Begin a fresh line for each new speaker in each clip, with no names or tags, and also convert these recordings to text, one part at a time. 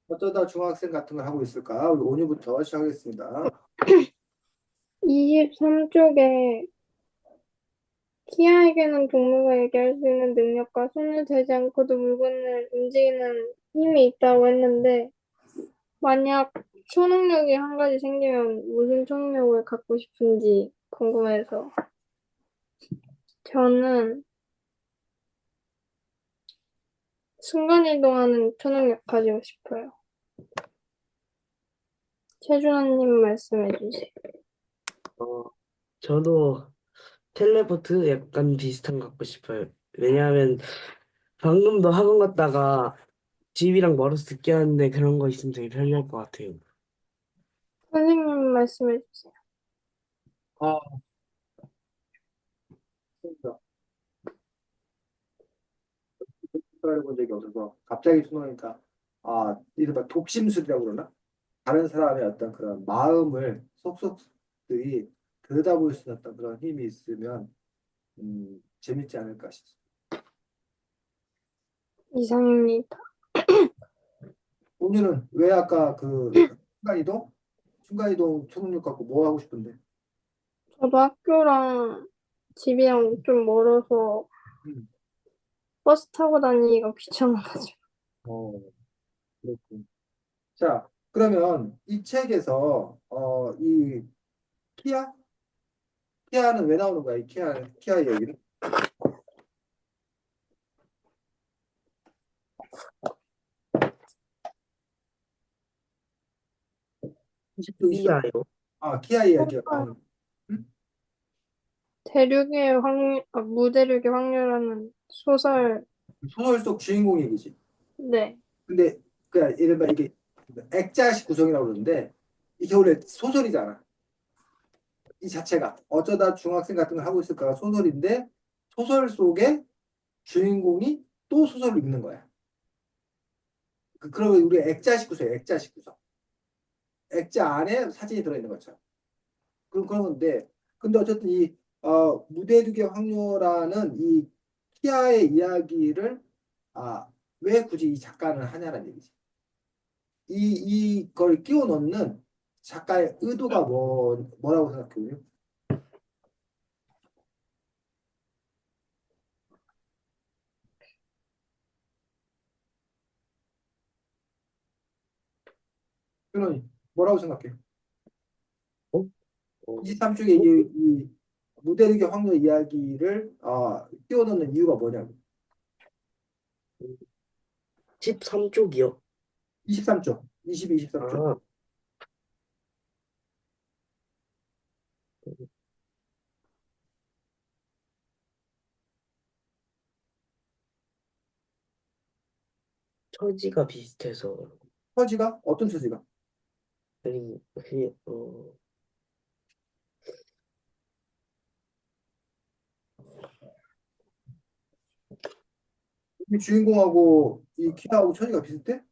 어쩌다 중학생 같은 걸 하고 있을까? 우리 오늘부터 시작하겠습니다.
23쪽에 키아에게는 동물과 얘기할 수 있는 능력과 손을 대지 않고도 물건을 움직이는 힘이 있다고 했는데, 만약 초능력이 한 가지 생기면 무슨 초능력을 갖고 싶은지 궁금해서. 저는 순간이동하는 초능력 가지고 싶어요. 최준환님 말씀해 주세요.
어, 저도 텔레포트 약간 비슷한 거 갖고 싶어요. 왜냐하면 방금도 학원 갔다가 집이랑 멀어서 늦게 왔는데 그런 거 있으면 되게 편리할 것 같아요.
선생님 말씀해 주세요.
아, 진짜. 해본 적이 없어서 갑자기 생각하니까 이른바 독심술이라고 그러나? 다른 사람의 어떤 그런 마음을 속속들이 들여다볼 수 있는 어떤 그런 힘이 있으면 재밌지 않을까 싶습니다.
이상입니다.
오늘은 왜 아까 그 순간이동? 순간이동 초능력 갖고 뭐 하고 싶은데?
저도 학교랑 집이랑 좀 멀어서
음.
버스 타고 다니기가 귀찮아가지고.
어, 그렇군. 자, 그러면 이 책에서 이 키아? 키아는 왜 나오는 거야? 이 키아 얘기는? 20도, 20도.
이하요?
키아 이야기가 나오는 거. 응?
대륙의 확률, 무대륙의 확률하는 소설,
소설 속 주인공 얘기지.
네.
근데 그 이른바 이게 액자식 구성이라고 그러는데 이게 원래 소설이잖아. 이 자체가 어쩌다 중학생 같은 걸 하고 있을까가 소설인데 소설 속에 주인공이 또 소설을 읽는 거야. 그러면 우리 액자식 구성이야. 액자식 구성. 액자 안에 사진이 들어있는 것처럼. 그런 건데 근데 어쨌든 이 무대륙의 확률라는 이 키아의 이야기를 왜 굳이 이 작가는 하냐는 얘기지. 이걸 끼워 넣는 작가의 의도가 뭐라고 생각해요? 그러니 뭐라고 생각해?
어? 어,
23쪽에 이 무대륙의 확률 이야기를 끼워 넣는 이유가 뭐냐고.
13쪽이요.
23쪽, 22, 23쪽.
아, 처지가 비슷해서.
처지가 어떤 처지가?
그냥,
이 주인공하고 이 키아하고 처지가 비슷해?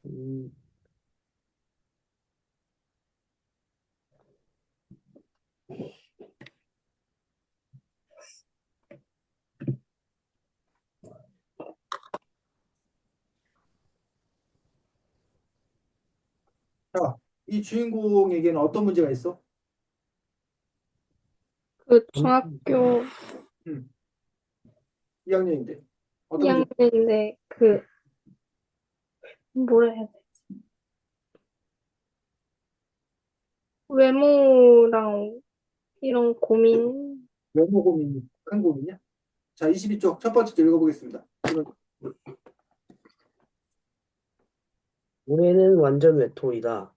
음,
자, 이 주인공에게는 어떤 문제가 있어?
그
음,
중학교
음, 2학년인데 어떤 문제?
2학년인데, 뭐라 해야 돼? 외모랑 이런 고민.
외모 고민이 큰 고민이야? 자, 22쪽 첫 번째 줄 읽어보겠습니다. 이건
올해는 완전 외톨이다.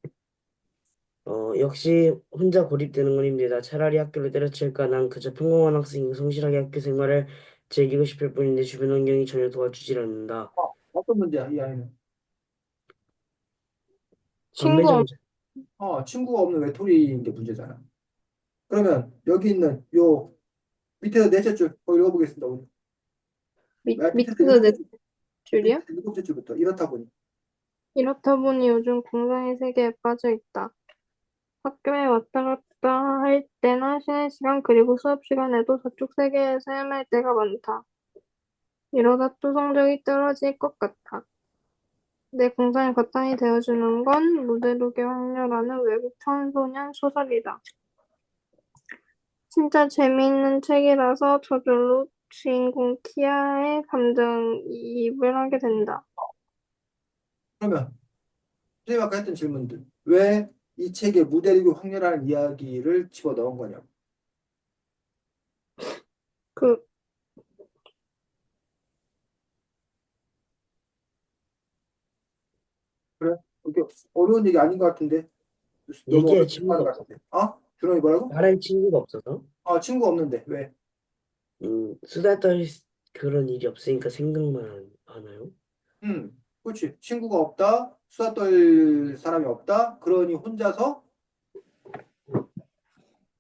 역시 혼자 고립되는 건 힘들다. 차라리 학교를 때려칠까? 난 그저 평범한 학생이고 성실하게 학교 생활을 즐기고 싶을 뿐인데 주변 환경이 전혀 도와주질 않는다.
어떤 문제야, 이 아이는?
친구 없,
관계정세.
친구가 없는 외톨이인 게 문제잖아. 그러면 여기 있는 요 밑에서 넷째 줄 읽어보겠습니다. 오늘. 밑에서
밑에서 넷 줄이야?
일곱째 줄부터 이렇다 보니.
이렇다 보니 요즘 공상의 세계에 빠져 있다. 학교에 왔다 갔다 할 때나 쉬는 시간 그리고 수업 시간에도 저쪽 세계에서 헤맬 때가 많다. 이러다 또 성적이 떨어질 것 같아. 내 공상이 바탕이 되어주는 건 무대룩의 황녀라는 외국 청소년 소설이다. 진짜 재미있는 책이라서 저절로 주인공 키아의 감정이입을 하게 된다.
그러면 선생님 아까 했던 질문들 왜 이 책에 무대리교 황녀라는 이야기를 집어넣은 거냐고.
그,
그래? 이게 어려운 얘기 아닌 것 같은데 너무
얘기할
어렵게
친구가
하는 것
없어.
같은데. 어? 준호이 뭐라고?
말할 친구가 없어서.
친구 없는데 왜?
수다 떨 그런 일이 없으니까 생각만 하나요?
그렇지. 친구가 없다. 수다 떨 사람이 없다. 그러니 혼자서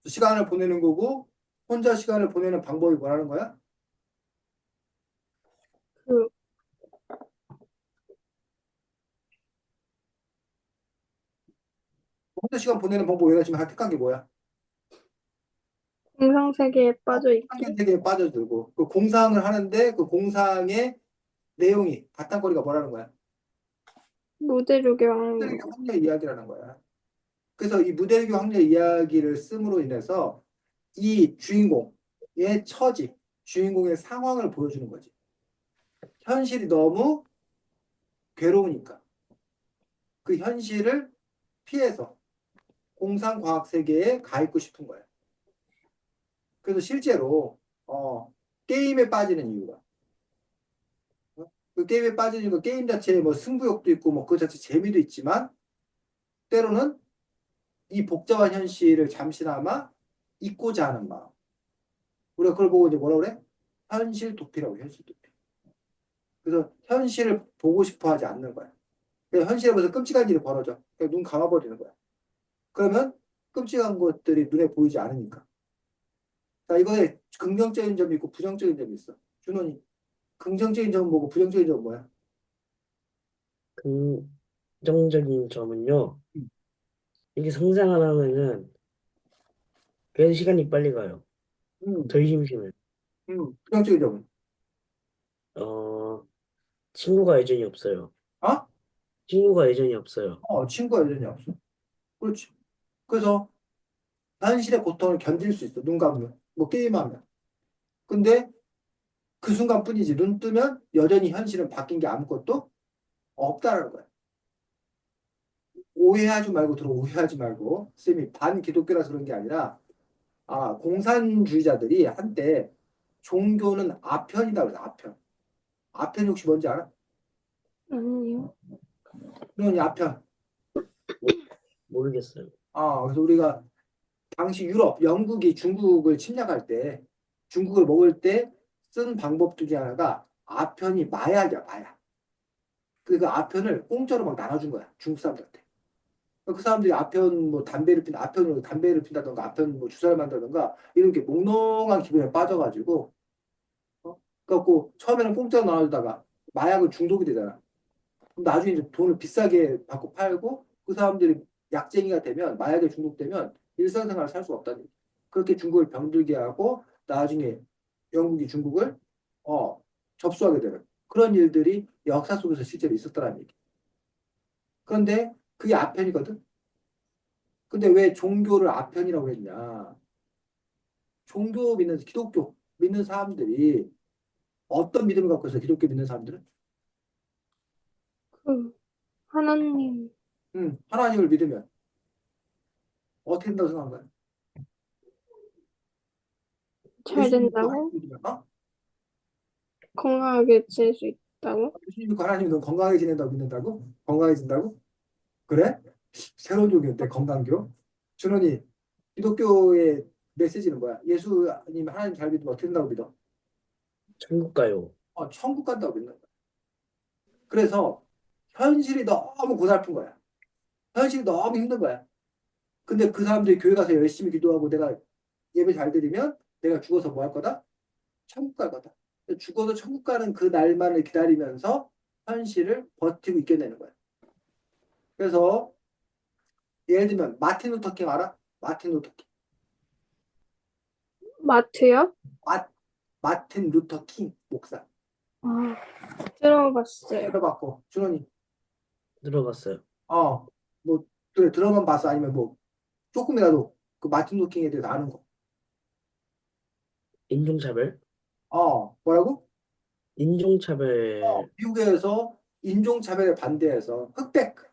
시간을 보내는 거고 혼자 시간을 보내는 방법이 뭐라는 거야?
그,
혼자 시간 보내는 방법 얘가 지금 택한 게 뭐야?
공상세계에 빠져
상견
있기.
세계에 빠져들고 그 공상을 하는데 그 공상의 내용이 바탕거리가 뭐라는 거야?
무대룩의 황녀.
무대리교 황녀 이야기라는 거야. 그래서 이 무대리교 황녀 이야기를 씀으로 인해서 이 주인공의 처지, 주인공의 상황을 보여주는 거지. 현실이 너무 괴로우니까 그 현실을 피해서 공상과학 세계에 가 있고 싶은 거야. 그래서 실제로 게임에 빠지는 이유가 그 게임에 빠지는 이유가 게임 자체에 뭐 승부욕도 있고 뭐 그 자체 재미도 있지만 때로는 이 복잡한 현실을 잠시나마 잊고자 하는 마음. 우리가 그걸 보고 이제 뭐라 그래? 현실 도피라고 현실 도피. 그래서 현실을 보고 싶어 하지 않는 거야. 그래서 현실에 벌써 끔찍한 일이 벌어져. 그냥 눈 감아버리는 거야. 그러면 끔찍한 것들이 눈에 보이지 않으니까. 자, 이거에 긍정적인 점이 있고 부정적인 점이 있어. 준원이 긍정적인 점은 뭐고 부정적인 점은 뭐야?
긍정적인 점은요.
음,
이게 성장을 하면은 그래도 시간이 빨리 가요.
음,
덜 심심해요.
부정적인 점은
어, 친구가 여전히 없어요.
어?
친구가 여전히 없어요.
친구가 여전히 없어. 그렇지. 그래서 현실의 고통을 견딜 수 있어. 눈 감으면. 뭐 게임하면. 근데 그 순간뿐이지. 눈 뜨면 여전히 현실은 바뀐 게 아무것도 없다라는 거야. 오해하지 말고 들어 오해하지 말고. 쌤이 반기독교라서 그런 게 아니라 공산주의자들이 한때 종교는 아편이다 그래서 아편. 아편이 혹시 뭔지 알아?
아니요.
그런 아편.
모르겠어요.
그래서 우리가 당시 유럽, 영국이 중국을 침략할 때 중국을 먹을 때 쓴 방법 중에 하나가 아편이 마약이야, 마약. 그 아편을 공짜로 막 나눠준 거야, 중국 사람들한테. 그 사람들이 아편 뭐 아편으로 담배를 핀다던가 아편 뭐 주사를 만다던가 이런 게 몽롱한 기분에 빠져가지고 그래갖고 처음에는 공짜로 나눠주다가 마약은 중독이 되잖아. 그럼 나중에 이제 돈을 비싸게 받고 팔고 그 사람들이 약쟁이가 되면 마약에 중독되면 일상생활을 살 수가 없다는 얘기. 그렇게 중국을 병들게 하고 나중에 영국이 중국을 접수하게 되는 그런 일들이 역사 속에서 실제로 있었다는 얘기. 그런데 그게 아편이거든. 근데 왜 종교를 아편이라고 했냐? 종교 믿는 기독교 믿는 사람들이 어떤 믿음을 갖고 있어? 기독교 믿는 사람들은
그, 하나님
하나님을 믿으면 어떻게 된다고 생각한 거야?
잘
예수 믿고 하나님
된다고?
믿으면
건강하게 지낼 수 있다고?
예수 믿고 하나님 너 건강하게 지낸다고 믿는다고? 건강해진다고? 그래? 새로운 종교인데 건강교? 준원이 기독교의 메시지는 뭐야? 예수님 하나님 잘 믿으면 어떻게 된다고 믿어?
천국 가요.
천국 간다고 믿는 거야. 그래서 현실이 너무 고달픈 거야. 현실이 너무 힘든 거야. 근데 그 사람들이 교회 가서 열심히 기도하고 내가 예배 잘 드리면 내가 죽어서 뭐 할 거다? 천국 갈 거다. 죽어도 천국 가는 그 날만을 기다리면서 현실을 버티고 있게 되는 거야. 그래서 예를 들면 마틴 루터 킹 알아? 마틴 루터 킹.
마트요?
마, 마틴 루터 킹 목사.
아, 들어봤어요.
들어봤고 준원이
들어봤어요.
어, 뭐, 그래, 들어만 봤어? 아니면 뭐, 조금이라도 그 마틴 루터 킹에 대해서 아는 거.
인종차별?
뭐라고?
인종차별.
미국에서 인종차별에 반대해서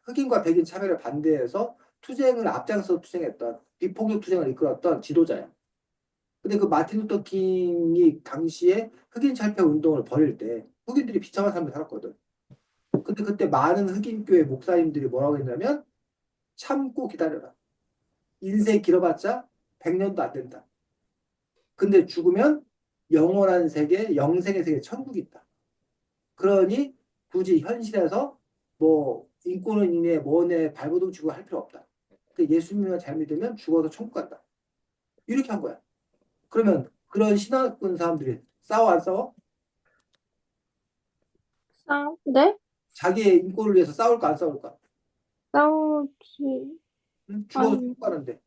흑인과 백인 차별에 반대해서 투쟁을 앞장서 투쟁했던 비폭력 투쟁을 이끌었던 지도자야. 근데 그 마틴 루터 킹이 당시에 흑인 철폐 운동을 벌일 때 흑인들이 비참한 삶을 살았거든. 근데 그때 많은 흑인 교회 목사님들이 뭐라고 했냐면 참고 기다려라. 인생 길어봤자 100년도 안 된다. 근데 죽으면 영원한 세계, 영생의 세계, 천국이 있다. 그러니 굳이 현실에서 뭐 인권을 인해 뭐네 발버둥 치고 할 필요 없다. 그 예수님을 잘 믿으면 죽어서 천국 간다. 이렇게 한 거야. 그러면 그런 신화권 사람들이 싸워 안 싸워?
네?
자기의 인권을 위해서 싸울까 안 싸울까?
싸우지,
응? 죽어서
아니,
천국 가는데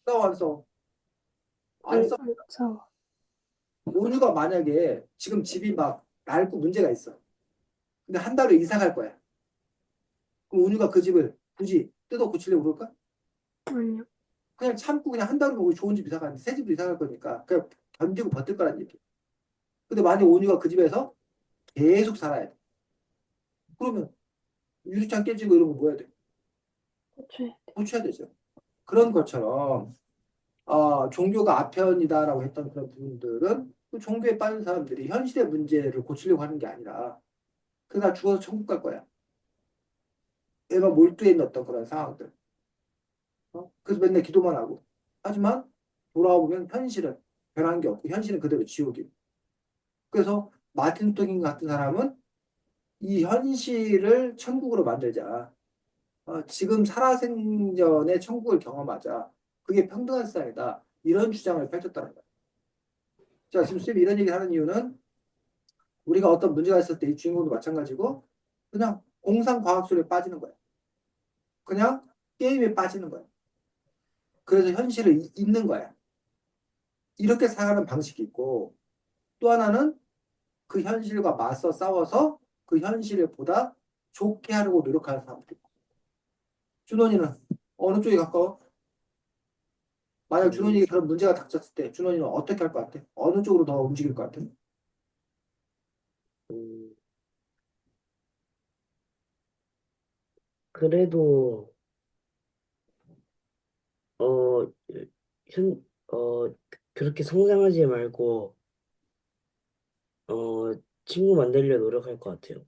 싸워 안 싸워? 안 싸워.
안 싸워.
온유가 만약에 지금 집이 막 낡고 문제가 있어. 근데 한 달 후에 이사 갈 거야. 그럼 온유가 그 집을 굳이 뜯어 고치려고 그럴까?
아니요.
그냥 참고 그냥 한 달 후에 좋은 집 이사 가는데 새 집으로 이사 갈 거니까 그냥 견디고 버틸 거란 얘기. 근데 만약 온유가 그 집에서 계속 살아야 돼. 그러면 유리창 깨지고 이런 거 뭐 해야 돼?
그치.
고쳐야 되죠. 그런 것처럼 종교가 아편이다라고 했던 그런 부분들은 그 종교에 빠진 사람들이 현실의 문제를 고치려고 하는 게 아니라 그나 죽어서 천국 갈 거야. 애가 몰두해 있는 어떤 그런 상황들. 그래서 맨날 기도만 하고. 하지만 돌아와 보면 현실은 변한 게 없고 현실은 그대로 지옥이. 그래서 마틴 루터 킹 같은 사람은 이 현실을 천국으로 만들자. 지금 살아생전에 천국을 경험하자. 그게 평등한 세상이다. 이런 주장을 펼쳤다는 거야. 자, 지금 쌤이 이런 얘기를 하는 이유는 우리가 어떤 문제가 있을 때 이 주인공도 마찬가지고 그냥 공상과학술에 빠지는 거야. 그냥 게임에 빠지는 거야. 그래서 현실을 잊는 거야. 이렇게 살아가는 방식이 있고 또 하나는 그 현실과 맞서 싸워서 그 현실을 보다 좋게 하려고 노력하는 사람들이 있고. 준원이는 어느 쪽에 가까워? 만약
음,
준원이에게 그런 문제가 닥쳤을 때 준원이는 어떻게 할 것 같아? 어느 쪽으로 더 움직일 것 같아?
음, 그래도, 어, 현, 그렇게 성장하지 말고, 어, 친구 만들려 노력할 것 같아요.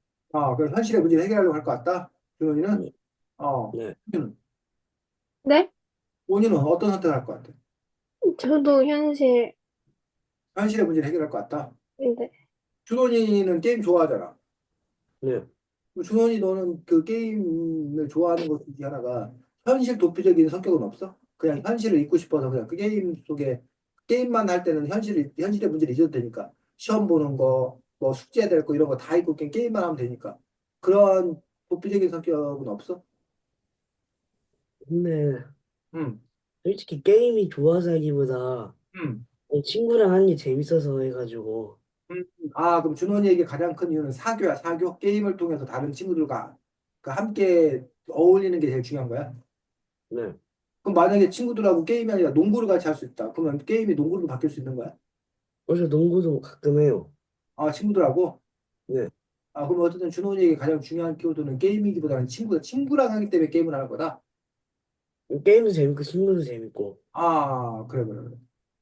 그럼 현실의 문제를 해결하려고 할 것 같다? 준원이는?
네,
어,
네.
온유는?
네?
온유는 어떤 선택을 할 것 같아?
저도 현실,
현실의 문제를 해결할 것 같다?
네.
준원이는 게임 좋아하잖아.
네.
준원이 너는 그 게임을 좋아하는 것 중에 하나가 현실 도피적인 성격은 없어? 그냥 현실을 잊고 싶어서 그냥 그 게임 속에 게임만 할 때는 현실의 문제를 잊어도 되니까 시험 보는 거, 뭐 숙제해야 될 거 이런 거 다 잊고 그냥 게임만 하면 되니까 그런 도피적인 성격은 없어?
근데,
응,
솔직히 게임이 좋아서 하기보다,
응.
친구랑 하는 게 재밌어서 해가지고,
그럼 준원이에게 가장 큰 이유는 사교야, 사교? 게임을 통해서 다른 친구들과 그 함께 어울리는 게 제일 중요한 거야?
네.
그럼 만약에 친구들하고 게임이 아니라 농구를 같이 할 수 있다. 그러면 게임이 농구로 바뀔 수 있는 거야?
그래서 농구도 가끔 해요.
친구들하고?
네.
그럼 어쨌든 준호에게 가장 중요한 키워드는 게임이기보다는 친구랑 하기 때문에 게임을 하는 거다?
게임도 재밌고, 친구도 재밌고,
그래, 그래,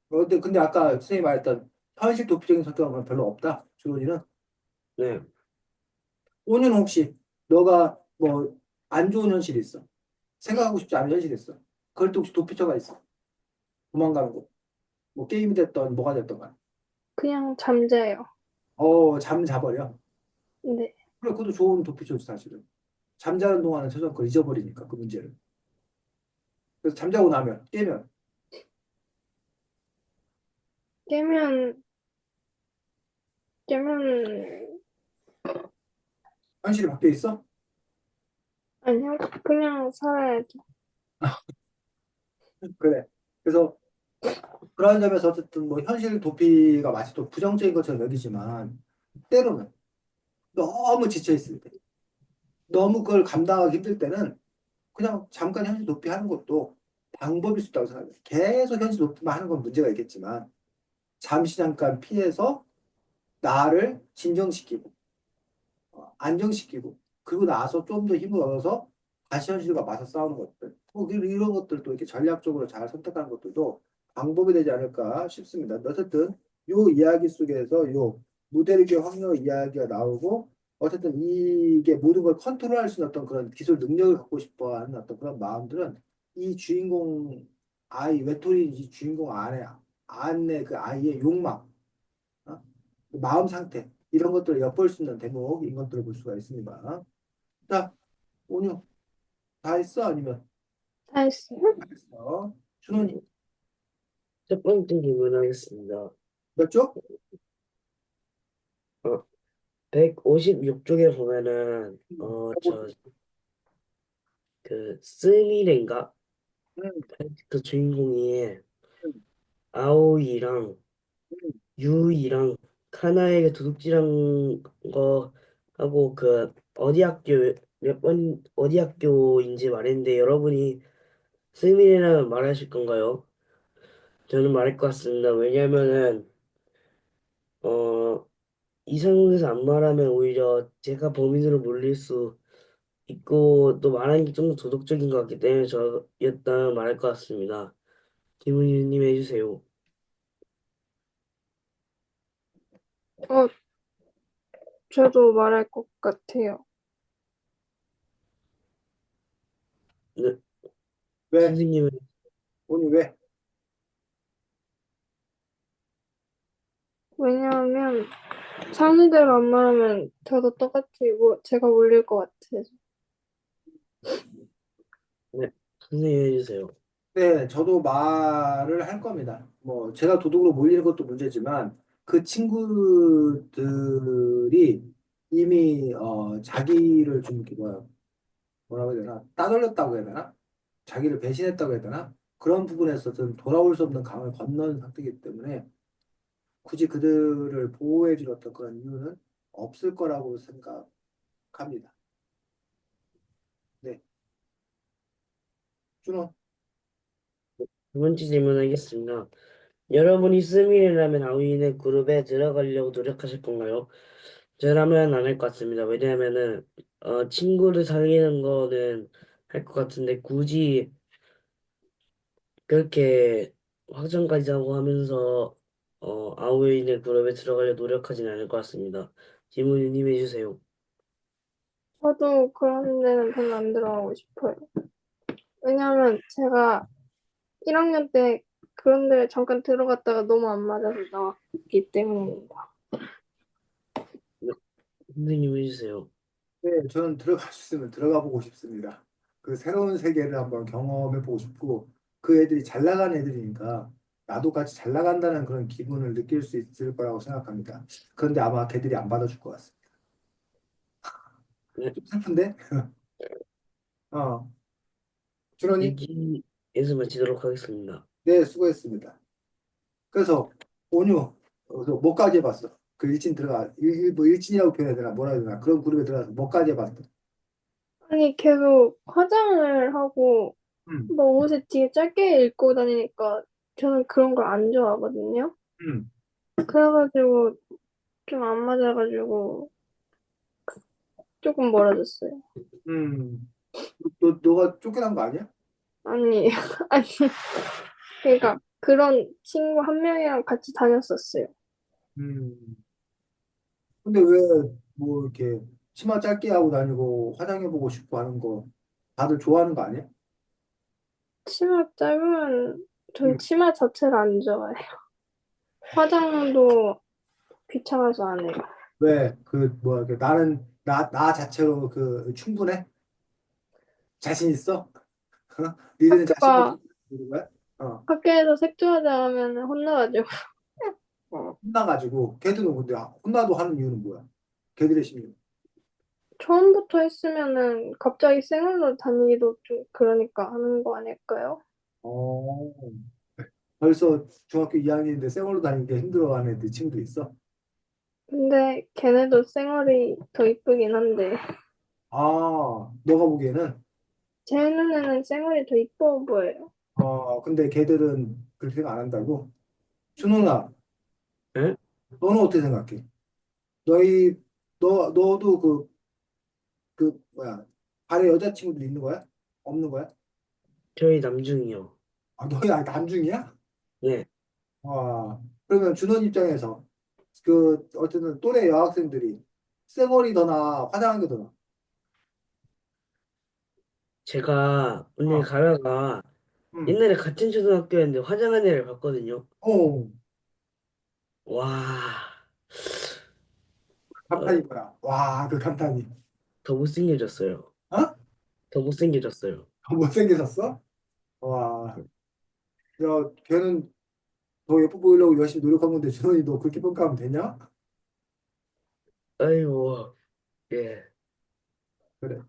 그래. 근데 아까 선생님이 말했던 현실 도피적인 성격은 별로 없다? 준호이는?
네.
오는 혹시 너가 뭐 안 좋은 현실이 있어. 생각하고 싶지 않은 현실이 있어. 그럴 때 혹시 도피처가 있어. 도망가는 거. 뭐 게임이 됐던 뭐가 됐던 간.
그냥 잠자요.
잠 자버려.
네.
그래, 그것도 좋은 도피처지 사실은. 잠자는 동안은 최소한 그걸 잊어버리니까 그 문제를. 그래서 잠자고 나면 깨면
깨면, 깨면,
현실이 바뀌어 있어?
아니요. 그냥 살아야죠.
그래. 그래서 그런 점에서 어쨌든 뭐 현실 도피가 마치 또 부정적인 것처럼 여기지만 때로는 너무 지쳐 있을 때, 너무 그걸 감당하기 힘들 때는 그냥 잠깐 현실 도피 하는 것도 방법일 수 있다고 생각해요. 계속 현실 도피만 하는 건 문제가 있겠지만 잠시 잠깐 피해서 나를 진정시키고 안정시키고 그리고 나서 좀 더 힘을 얻어서 다시 현실과 맞서 싸우는 것들 이런 것들도 이렇게 전략적으로 잘 선택하는 것들도 방법이 되지 않을까 싶습니다. 어쨌든 요 이야기 속에서 요 무대리교 확률 이야기가 나오고 어쨌든 이게 모든 걸 컨트롤할 수 있는 어떤 그런 기술 능력을 갖고 싶어 하는 어떤 그런 마음들은 이 주인공 아이 외톨이 이 주인공 안에 그 아이의 욕망 어? 마음 상태 이런 것들을 엿볼 수 있는 대목인 것들을 볼 수가 있습니다. 자, 온유 다 했어? 아니면
다 했어요?
다 했어? 준호니
첫 번째 질문하겠습니다.
몇 쪽?
156쪽에 보면은, 스미레인가?
음,
그 주인공이
음,
아오이랑
음,
유이랑 카나에게 도둑질한 거 하고 어디 학교인지 말했는데 여러분이 스미레라면 말하실 건가요? 저는 말할 것 같습니다. 왜냐면은, 어, 이 상황에서 안 말하면 오히려 제가 범인으로 몰릴 수 있고 또 말하는 게 좀 더 도덕적인 것 같기 때문에 저였다면 말할 것 같습니다. 김은희님 해주세요.
어, 저도 말할 것 같아요.
네,
왜?
선생님은
온유 왜?
왜냐하면 상의대로 안 말하면 저도 똑같이 제가 몰릴 것 같아서.
네, 선생님 해주세요.
네, 저도 말을 할 겁니다. 뭐 제가 도둑으로 몰리는 것도 문제지만 그 친구들이 이미 자기를 좀 이렇게 뭐라고 해야 되나 따돌렸다고 해야 되나 자기를 배신했다고 해야 되나 그런 부분에서는 돌아올 수 없는 강을 건넌 상태이기 때문에 굳이 그들을 보호해 줄 어떤 그런 이유는 없을 거라고 생각합니다. 네, 준호.
두 번째 질문하겠습니다. 여러분이 스미이라면 아오이의 그룹에 들어가려고 노력하실 건가요? 저라면 안 할 것 같습니다. 왜냐하면은 친구를 사귀는 거는 할 것 같은데 굳이 그렇게 확정까지 하고 하면서 아오이의 그룹에 들어가려 노력하진 않을 것 같습니다. 질문님 해주세요.
저도 그런 데는 별로 안 들어가고 싶어요. 왜냐하면 제가 1학년 때 그런 데 잠깐 들어갔다가 너무 안 맞아서 나왔기 때문입니다.
네, 선생님 해주세요.
네, 저는 들어갈 수 있으면 들어가 보고 싶습니다. 그 새로운 세계를 한번 경험해 보고 싶고 그 애들이 잘 나가는 애들이니까 나도 같이 잘 나간다는 그런 기분을 느낄 수 있을 거라고 생각합니다. 그런데 아마 걔들이 안 받아줄 것 같습니다.
네,
좀 슬픈데? 어, 준원이?
여기에서 마치도록 하겠습니다.
네, 수고했습니다. 그래서 온유, 그래서 뭐까지 해봤어? 그 일진 들어가, 뭐 일진이라고 표현해야 되나, 뭐라 해야 되나, 그런 그룹에 들어가서 뭐까지 해봤어?
아니, 계속 화장을 하고
음,
뭐 옷을 되게 짧게 입고 다니니까 저는 그런 걸 안 좋아하거든요.
음,
그래가지고 좀 안 맞아가지고 조금 멀어졌어요.
음. 너가 쫓겨난 거 아니야?
아니, 아니, 그러니까 그런 친구 한 명이랑 같이 다녔었어요.
음. 근데 왜 뭐 이렇게 치마 짧게 하고 다니고 화장해보고 싶고 하는 거 다들 좋아하는 거 아니야?
치마 짧으면 전
음.
치마 자체를 안 좋아해요. 화장도 귀찮아서 안 해요.
왜 그 뭐 이렇게 나는 나 자체로 그 충분해? 자신 있어? 니들은 자신 없어?
학교가
이런 거야?
학교에서 색조하자 하면 혼나가지고
혼나가지고 걔들은 근데 혼나도 하는 이유는 뭐야? 걔들의 심리.
처음부터 했으면은 갑자기 생얼로 다니기도 좀 그러니까 하는 거 아닐까요?
어. 벌써 중학교 2학년인데 쌩얼로 다니는 게 힘들어하는 애들 친구도 있어?
근데 걔네도 생얼이 더 이쁘긴 한데
너가 보기에는,
제 눈에는 쌩얼이 더 이뻐 보여요.
근데 걔들은 그렇게 생각 안 한다고? 준호나,
예?
너는 어떻게 생각해? 너희, 너도 뭐야, 발에 여자친구들 있는 거야? 없는 거야?
저희 남중이요.
너희 남중이야?
네,
그러면 준원 입장에서, 어쨌든 또래 여학생들이 쌩얼이 더 나아, 화장한 게 더 나아?
제가 오늘
어,
가다가
응,
옛날에 같은 초등학교였는데 화장한 애를 봤거든요.
어,
와, 어,
감탄이 뭐야? 와, 그 감탄이.
더 못생겨졌어요.
어?
더 못생겨졌어요.
더 못생겨졌어? 와, 야, 걔는 더 예뻐 보이려고 열심히 노력한 건데 준원이 너 그렇게 평가하면 되냐?
아이고, 예.
그래.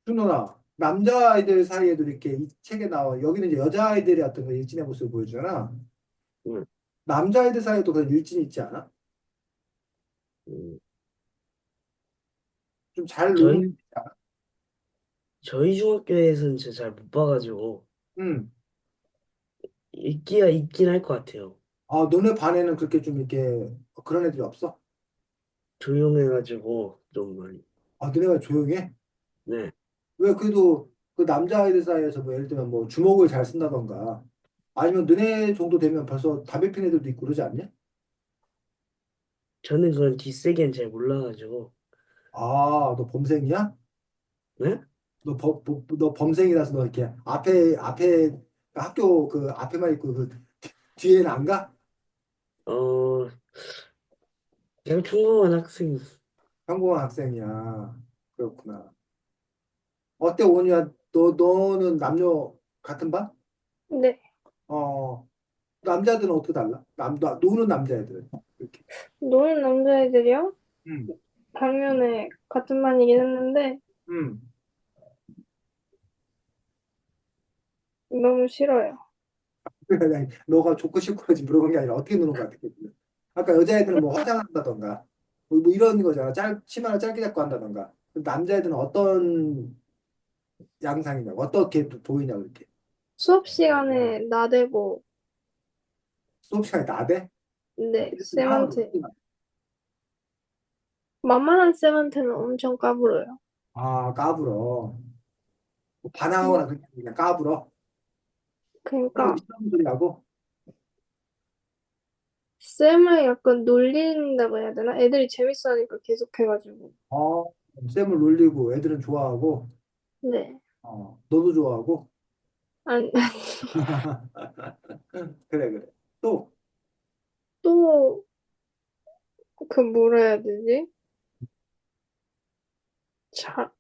준호나, 남자아이들 사이에도 이렇게 이 책에 나와, 여기는 이제 여자아이들의 어떤 그 일진의 모습을 보여주잖아.
음,
남자아이들 사이에도 그런 일진이 있지 않아?
음.
좀 잘 노는 애
저희,
있지 않아?
저희 중학교에서는 진짜 잘 못 봐가지고,
응.
있기야 있긴 할 것 같아요.
너네 반에는 그렇게 좀 이렇게 그런 애들이 없어?
조용해가지고, 좀 많이.
너네가 조용해?
네.
왜 그래도 그 남자아이들 사이에서 뭐 예를 들면 뭐 주먹을 잘 쓴다던가 아니면 너네 정도 되면 벌써 담배 피는 애들도 있고 그러지 않냐?
저는 그런 뒷세계는 잘 몰라가지고,
너 범생이야?
네?
너 범생이라서 너 이렇게 앞에 학교 그 앞에만 있고 그 뒤에는 안 가?
어, 그냥 평범한 학생,
평범한 학생이야. 그렇구나. 어때 오냐? 너는 남녀 같은 반?
네.
어, 남자들은 어떻게 달라? 노는 남자애들은 이렇게.
노는 남자애들이요?
음,
작년에 같은 반이긴 했는데
음.
너무 싫어요.
아니, 너가 좋고 싫고 그러지 물어본 게 아니라 어떻게 노는 거 같아. 아까 여자애들은 뭐 화장한다던가 뭐 이런 거잖아. 치마를 짧게 잡고 한다던가. 남자애들은 어떤 양상이냐고 어떻게 보이냐고 이렇게.
수업 시간에 나대고,
수업 시간에 나대?
네,
하나도
쌤한테, 만만한 쌤한테는 엄청 까불어요.
까불어. 뭐
네.
반항하거나 그냥 까불어. 그리고
그러니까
이런 소리라고.
쌤을 약간 놀린다고 해야 되나? 애들이 재밌어하니까 계속 해가지고.
어, 쌤을 놀리고 애들은 좋아하고
네.
너도 좋아하고
아니,
그래 그래. 또
또, 뭐라 해야 되지? 자,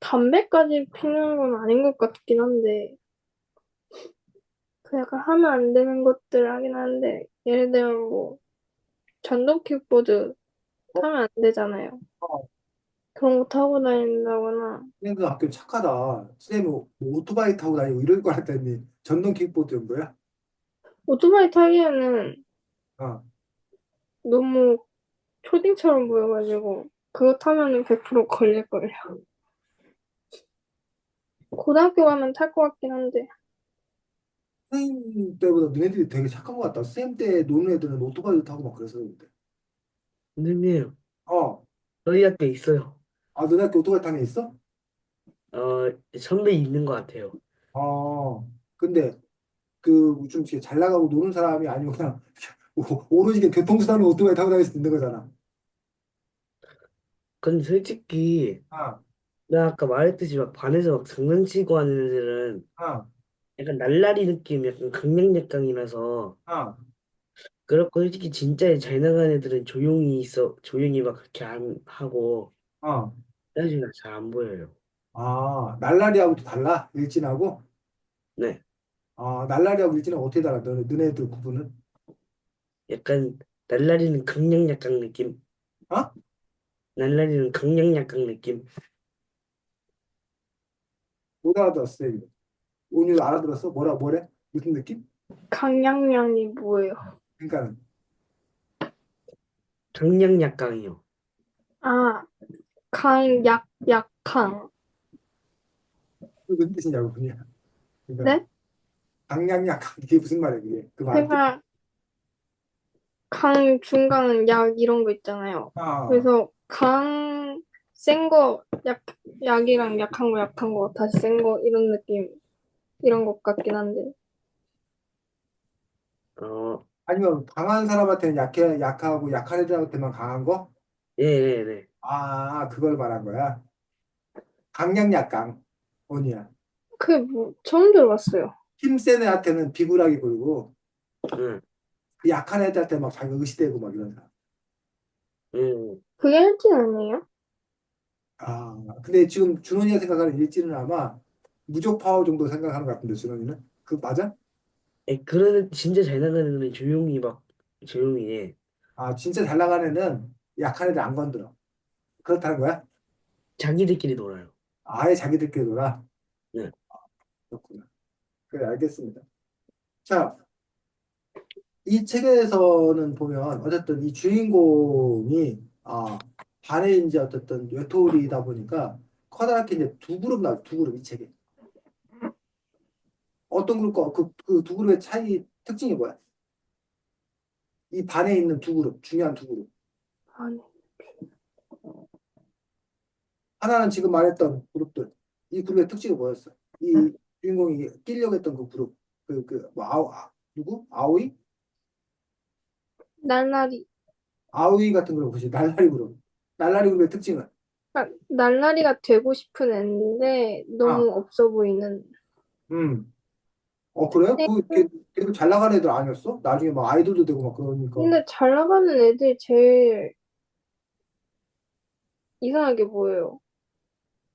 담배까지 피는 건 아닌 것 같긴 한데, 그 약간 하면 안 되는 것들 하긴 하는데, 예를 들면 뭐, 전동 킥보드
어,
타면 안 되잖아요.
어,
그런 거 타고 다닌다거나,
그 학교 착하다. 쌤이 뭐 오토바이 타고 다니고 이럴 거 같더니 전동 킥보드 정도야?
오토바이 타기에는
어.
너무 초딩처럼 보여가지고, 그거 타면은 100% 걸릴걸요. 고등학교 가면 탈 것 같긴 한데,
쌤 때보다 너네들이 되게 착한 것 같다. 쌤 때 노는 애들은 오토바이도 타고 막 그랬었는데.
선생님,
어.
저희 학교에 있어요.
너네 학교 오토바이 타는 애 있어?
선배 있는 것 같아요.
근데 좀 이렇게 잘 나가고 노는 사람이 아니고 그냥 오로지 그냥 교통수단으로 오토바이 타고 다닐 수 있는 거잖아.
근데 솔직히,
아,
나 아까 말했듯이 막 반에서 막 장난치고 하는 애들은
아,
약간 날라리 느낌, 약간 강약약강이라서,
아,
그렇고 솔직히 진짜 잘 나가는 애들은 조용히 막 그렇게 안 하고,
아.
사실 잘 안 보여요.
날라리하고 또 달라? 일진하고?
네.
날라리하고 일진은 어떻게 달라? 너네들 구분은?
약간 날라리는 강약약강 느낌?
어?
날라리는 강약약강 느낌?
못 알아들었어, 이거. 오늘 알아들었어? 뭐래? 무슨 느낌?
강량량이 뭐예요?
그러니까
강약약강이요.
아, 약강.
그게 무슨 뜻이냐고, 그냥. 그러니까,
네?
강약약강, 이게 무슨 말이야, 그게. 그 말 뜻.
그러니까 중간, 약 이런 거 있잖아요.
아,
그래서 센 거, 약이랑 약한 거, 다시 센 거, 이런 느낌, 이런 것 같긴 한데.
어,
아니면 강한 사람한테는 약하고 약한 애들한테만 강한 거?
예, 예, 네.
아, 그걸 말한 거야. 강약약강. 원이야.
그게 뭐, 처음 들어봤어요.
힘센 애한테는 비굴하게 굴고,
응,
그 약한 애들한테 막 자기가 의시되고 막 이런 사람.
응.
그게 일진 아니에요?
아, 근데 지금 준원이가 생각하는 일지는 아마 무적 파워 정도 생각하는 것 같은데, 준원이는? 그 맞아?
그런 진짜 잘 나가는 애들은 조용히 해.
아, 진짜 잘 나가는 애는 약한 애들 안 건드려. 그렇다는 거야?
자기들끼리 놀아요.
아예 자기들끼리 놀아.
네.
그렇구나. 그래, 알겠습니다. 자, 이 책에서는 보면 어쨌든 이 주인공이 반에 이제 어쨌든 외톨이다 보니까 커다랗게 이제 두 그룹 나와, 두 그룹 이 책에. 어떤 그룹과 그 두 그룹의 차이 특징이 뭐야? 이 반에 있는 두 그룹, 중요한 두 그룹.
아니,
하나는 지금 말했던 그룹들. 이 그룹의 특징이 뭐였어? 이 주인공이 끼려고 했던 그 그룹. 뭐, 누구? 아오이?
날라리.
아오이 같은 그룹, 그지? 날라리 그룹. 날라리 그룹의 특징은?
그러니까 날라리가 되고 싶은 애인데,
아,
너무 없어 보이는.
음. 그래? 걔도 잘 나가는 애들 아니었어? 나중에 막 아이돌도 되고 막 그러니까.
근데 잘 나가는 애들이 제일 이상하게 보여요.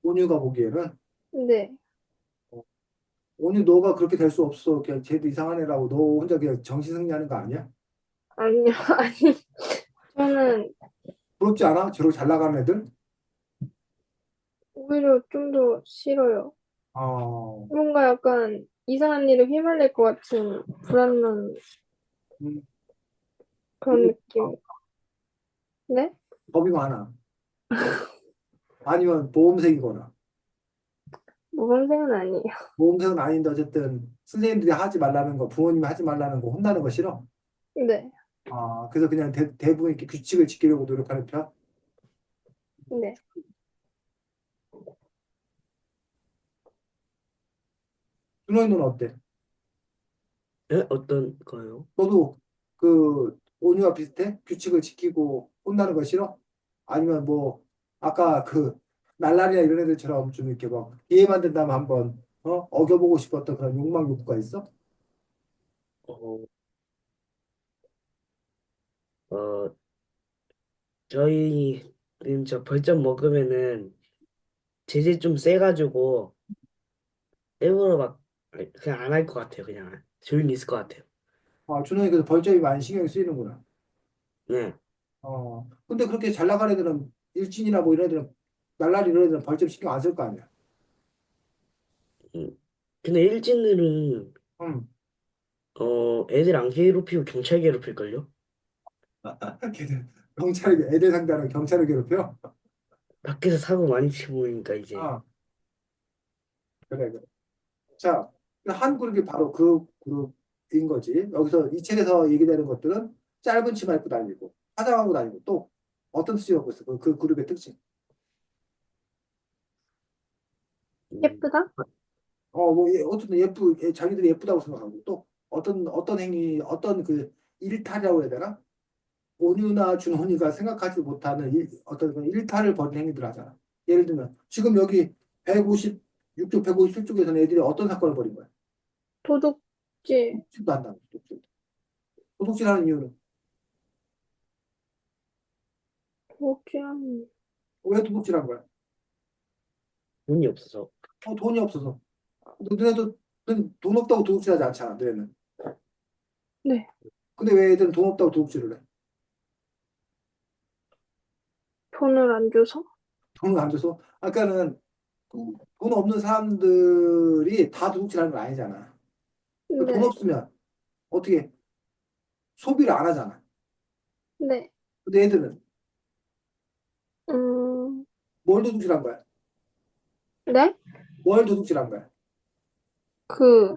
온유가 보기에는.
근데,
어, 온유 너가 그렇게 될 수 없어. 그냥 쟤도 이상한 애라고 너 혼자 그냥 정시승리하는 거 아니야?
아니요, 아니. 저는
부럽지 않아? 저렇게 잘 나가는 애들?
오히려 좀 더 싫어요.
어,
뭔가 약간 이상한 일에 휘말릴 것 같은 불안한
음,
그런
온유
느낌. 네?
겁이 많아. 아니면 보험색이거나.
모범생은 아니에요.
보험색은 아닌데 어쨌든 선생님들이 하지 말라는 거, 부모님이 하지 말라는 거 혼나는 거 싫어?
네,
그래서 그냥 대부분 이렇게 규칙을 지키려고 노력하는 편?
네.
준호이 는 어때?
에? 어떤 거요?
너도 그 온유와 비슷해? 규칙을 지키고 혼나는 거 싫어? 아니면 뭐 아까 그 날라리나 이런 애들처럼 좀 이렇게 막 기회만 된다면 한번 어겨보고 싶었던 그런 욕망 욕구가 있어?
어, 어, 저희는 저 벌점 먹으면은 제재 좀 세가지고 일부러 막 그냥 안 할 것 같아요. 그냥 조용히 있을 것 같아요.
준호이 그래서 벌점이 많이 신경이 쓰이는구나.
네.
근데 그렇게 잘 나가는 애들은 일진이나 뭐 이런 애들은 날라리 이런 애들은 벌점 신경 안 쓸 거 아니야.
음. 근데 일진들은
응.
애들 안 괴롭히고 경찰 괴롭힐걸요?
걔들 애들 상대로 경찰을 괴롭혀?
밖에서 사고 많이 치고 오니까 이제
아, 그래, 그래. 자, 한 그룹이 바로 그 그룹인 거지. 여기서 이 책에서 얘기되는 것들은 짧은 치마 입고 다니고, 화장하고 다니고, 또 어떤 특징이 갖고 있어? 그 그룹의 특징.
음,
예쁘다?
어쨌든 자기들이 예쁘다고 생각하고, 또 어떤 행위, 어떤 그 일탈이라고 해야 되나? 온유나 준혼이가 생각하지 못하는 어떤 그 일탈을 벌인 행위들 하잖아. 예를 들면, 지금 여기 156쪽, 157쪽에서는 애들이 어떤 사건을 벌인 거야?
도둑질,
도둑질도 한다. 도둑질. 도둑질하는 이유는
도둑질하는,
왜 도둑질한 거야?
돈이 없어서
돈이 없어서. 너네도 돈 없다고 도둑질하지 않잖아, 너네는.
네.
근데 왜 애들은 돈 없다고 도둑질을 해?
돈을 안 줘서?
돈을 안 줘서? 아까는 돈 없는 사람들이 다 도둑질하는 건 아니잖아. 돈
네,
없으면 어떻게 소비를 안 하잖아.
네.
근데 애들은 뭘 도둑질한 거야?
네?
뭘 도둑질한 거야?
그,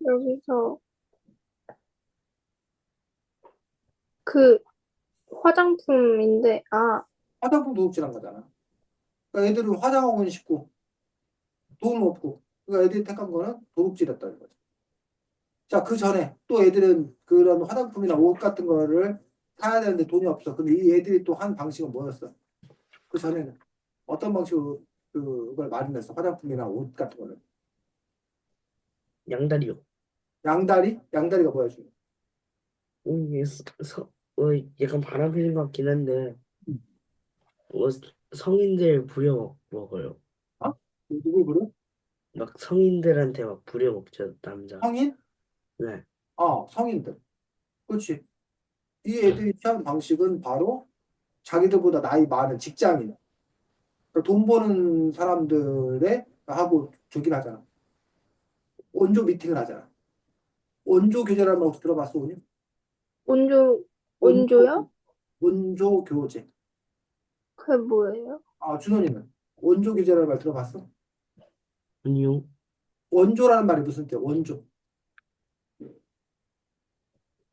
여기서, 그, 화장품인데,
화장품 도둑질한 거잖아. 그러니까 애들은 화장하고는 싶고 돈 없고 그러니까 애들이 택한 거는 도둑질했다는 거죠. 자, 그 전에 또 애들은 그런 화장품이나 옷 같은 거를 사야 되는데 돈이 없어. 근데 이 애들이 또 한 방식은 뭐였어? 그 전에는 어떤 방식으로 그걸 마련했어? 화장품이나 옷 같은 거를.
양다리요.
양다리? 양다리가 뭐야, 지금?
이게 약간 바람핀 것 같긴 한데, 뭐, 성인들 부려 먹어요.
어? 누굴 부르?
막 성인들한테 막 부려 먹죠, 남자.
성인?
네.
성인들. 그렇지. 이 애들이 취하는 방식은 바로 자기들보다 나이 많은 직장인, 그러니까 돈 버는 사람들의 하고 저기를 하잖아. 원조 미팅을 하잖아. 원조 교제라는 말 혹시 들어봤어, 오니?
온조,
원조,
온조요?
원조 교제.
그게 뭐예요?
준원이는 원조 교제라는 말 들어봤어?
아니요.
원조라는 말이 무슨 뜻이야? 원조.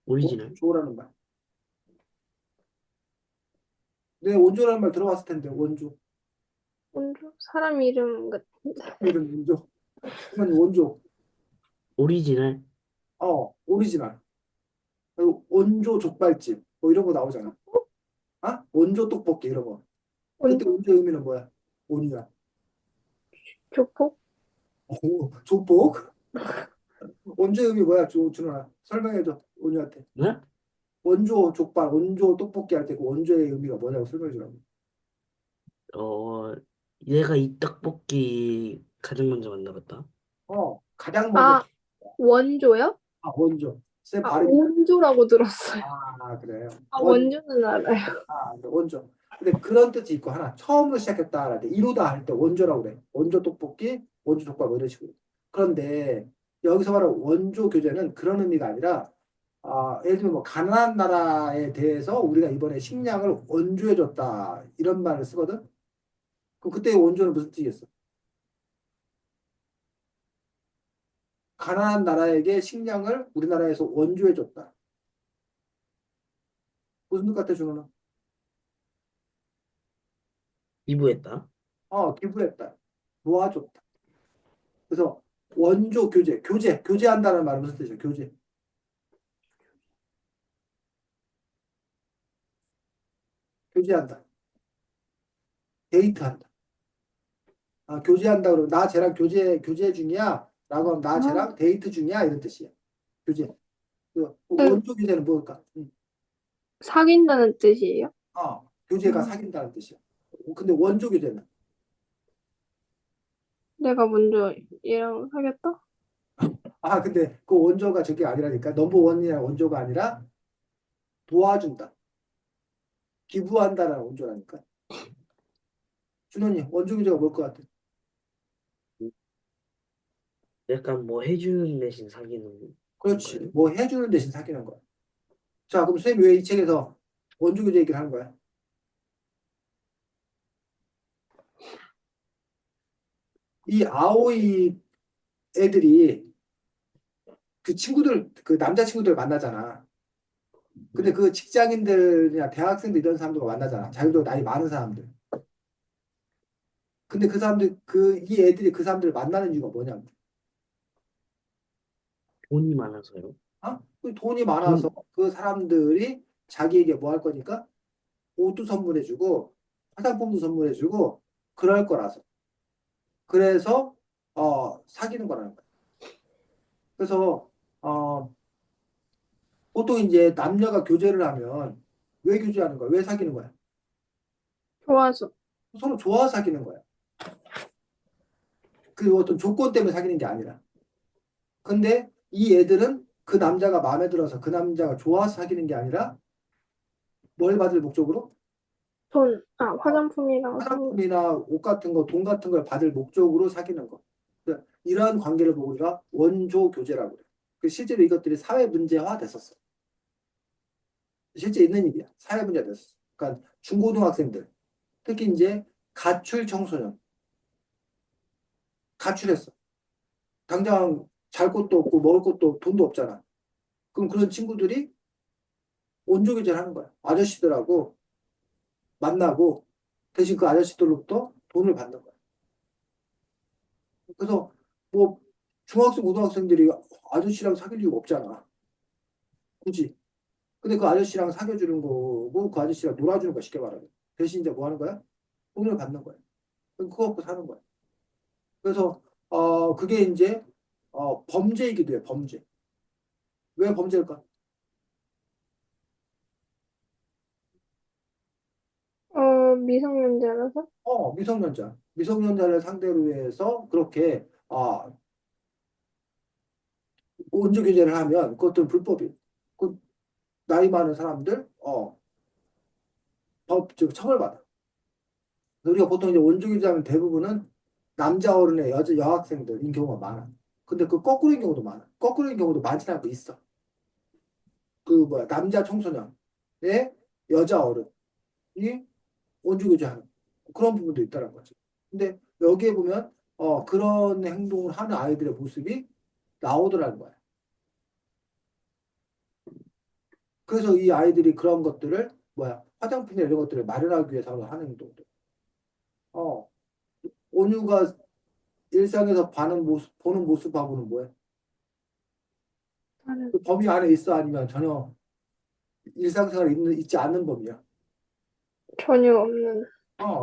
오리지널.
원조라는 말. 내 원조라는 말 들어봤을 텐데, 원조.
온조? 사람 이름 같은데.
이런 원조. 그건 원조.
오리지널.
오리지널. 그리고 원조 족발집. 뭐 이런 거 나오잖아. 원조 떡볶이 이런 거. 그때
온조?
원조 의미는 뭐야? 원이야.
조폭?
조폭? 원조 의미 뭐야? 준호아. 설명해줘. 원유한테.
네?
원조 족발, 원조 떡볶이 할 때 그 원조의 의미가 뭐냐고 설명해 주라고.
어, 얘가 이 떡볶이 가장 먼저 만나봤다.
가장 먼저.
아, 원조요?
원조. 쌤 발음이.
온조라고 들었어요.
그래요.
원조는 알아요.
원조. 근데 그런 뜻이 있고 하나 처음으로 시작했다 할 때 이루다 할 때 원조라고 그래. 원조 떡볶이, 원조 족발 뭐 이런 식으로. 그런데 여기서 말하는 원조 교제는 그런 의미가 아니라 예를 들면 뭐 가난한 나라에 대해서 우리가 이번에 식량을 원조해 줬다 이런 말을 쓰거든. 그럼 그때 원조는 무슨 뜻이겠어? 가난한 나라에게 식량을 우리나라에서 원조해 줬다. 무슨 뜻 같아 주는?
이부했다.
기부했다. 도와줬다. 그래서 원조 교제한다는 말은 무슨 뜻이야? 교제한다. 데이트한다. 교제한다 그러면 나 쟤랑 교제 중이야. 라고 하면 나 쟤랑 데이트 중이야. 이런 뜻이야. 교제.
응,
원조 교제는 뭘까?
사귄다는 뜻이에요?
교제가 사귄다는 뜻이야. 근데 원조 교제는?
내가 먼저 얘랑 사귀었다?
근데 그 원조가 저게 아니라니까. 넘버 원이나 원조가 아니라 도와준다. 기부한다라는 원조라니까. 준원이 원조 교제가 뭘 것 같아?
약간 뭐 해주는 대신 사귀는
그렇지.
건가요?
뭐 해주는 대신 사귀는 거야. 자, 그럼 쌤이 왜 이 책에서 원조 교제 얘기를 하는 거야? 이 아오이 애들이 그 친구들, 그 남자 친구들 만나잖아. 근데
네.
그 직장인들이나 대학생들 이런 사람들 만나잖아. 자기도 나이 많은 사람들. 근데 그 사람들, 이 애들이 그 사람들을 만나는 이유가 뭐냐고.
돈이 많아서요.
그 돈이 많아서
돈,
그 사람들이 자기에게 뭐 할 거니까 옷도 선물해주고 화장품도 선물해주고 그럴 거라서. 그래서 사귀는 거라는 거야. 그래서 보통 이제 남녀가 교제를 하면 왜 교제하는 거야? 왜 사귀는 거야?
좋아서.
서로 좋아서 사귀는 거야. 그 어떤 조건 때문에 사귀는 게 아니라. 근데 이 애들은 그 남자가 마음에 들어서 그 남자가 좋아서 사귀는 게 아니라 뭘 받을 목적으로?
화장품이랑 선물.
화장품이나 옷 같은 거, 돈 같은 걸 받을 목적으로 사귀는 거. 그러니까 이러한 관계를 보고 우리가 원조 교제라고 그래. 실제로 이것들이 사회 문제화 됐었어. 실제 있는 일이야. 사회 문제가 됐었어. 그러니까 중고등학생들. 특히 이제 가출 청소년, 가출했어. 당장 잘 곳도 없고 먹을 것도 없고 돈도 없잖아. 그럼 그런 친구들이 온조교제를 하는 거야. 아저씨들하고 만나고 대신 그 아저씨들로부터 돈을 받는 거야. 그래서 뭐 중학생, 고등학생들이 아저씨랑 사귈 이유가 없잖아. 굳이. 근데 그 아저씨랑 사귀어주는 거고 그 아저씨랑 놀아주는 거야. 쉽게 말하면. 대신 이제 뭐 하는 거야? 돈을 받는 거야. 그럼 그거 갖고 사는 거야. 그래서 그게 이제 범죄이기도 해. 범죄. 왜 범죄일까?
미성년자라서?
미성년자를 상대로 해서 그렇게 온조 교제를 하면 그것도 불법이에요. 그 나이 많은 사람들 처벌받아. 우리가 보통 이제 온조 교제하면 대부분은 남자 어른의 여자 여학생들인 경우가 많아. 근데 그 거꾸로인 경우도 많아. 거꾸로인 경우도 많지는 않고 있어. 그 뭐야 남자 청소년의 여자 어른이 온조 교제하는 그런 부분도 있다는 거지. 근데 여기에 보면 그런 행동을 하는 아이들의 모습이 나오더라는 거야. 그래서 이 아이들이 그런 것들을 뭐야 화장품이나 이런 것들을 마련하기 위해서 하는 행동들. 어, 온유가 일상에서 보는 모습하고는 뭐야?
다른,
그 범위 안에 있어 아니면 전혀 일상생활에 있지 않는 범위야.
전혀 없는.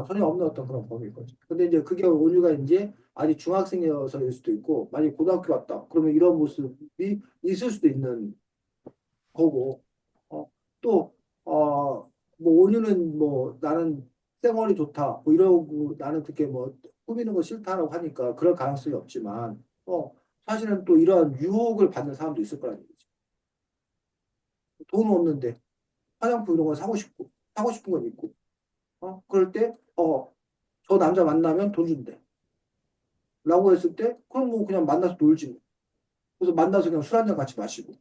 전혀 없는 어떤 그런 범위인 거지. 근데 이제 그게 온유가 이제 아직 중학생이어서일 수도 있고 만약 고등학교 갔다 그러면 이런 모습이 있을 수도 있는 거고 또 뭐 온유는 뭐 나는 쌩얼이 좋다 뭐 이러고 나는 그렇게 뭐 꾸미는 거 싫다라고 하니까 그럴 가능성이 없지만 사실은 또 이러한 유혹을 받는 사람도 있을 거라는 얘기지. 돈은 없는데 화장품 이런 거 사고 싶은 건 있고 그럴 때 저 남자 만나면 돈 준대 라고 했을 때 그럼 뭐 그냥 만나서 놀지 뭐. 그래서 만나서 그냥 술 한잔 같이 마시고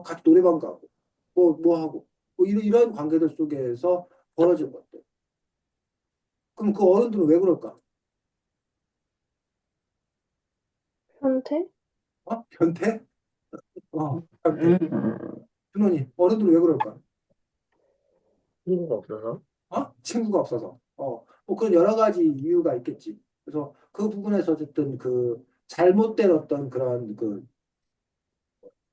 같이 노래방 가고 뭐 하고 뭐 이런 관계들 속에서 벌어진 것들. 그럼 그 어른들은 왜 그럴까?
변태?
변태? 변태. 준원이 어른들은 왜 그럴까?
친구가 없어서.
친구가 없어서. 뭐 그런 여러 가지 이유가 있겠지. 그래서 그 부분에서 어쨌든 그 잘못된 어떤 그런 그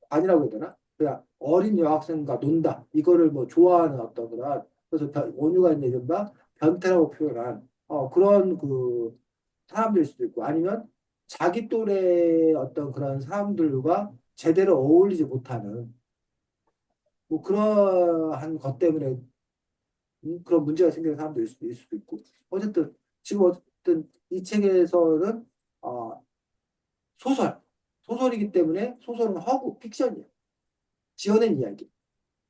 아니라고 해야 되나? 그냥 어린 여학생과 논다. 이거를 뭐 좋아하는 어떤 그런 그래서 온유가 있는 이른바 변태라고 표현한 그런 그 사람들일 수도 있고 아니면 자기 또래의 어떤 그런 사람들과 제대로 어울리지 못하는 뭐 그러한 것 때문에 그런 문제가 생기는 사람도 있을 수도 있고 어쨌든 지금 어쨌든 이 책에서는 어, 소설 소설이기 때문에 소설은 허구 픽션이에요. 지어낸 이야기.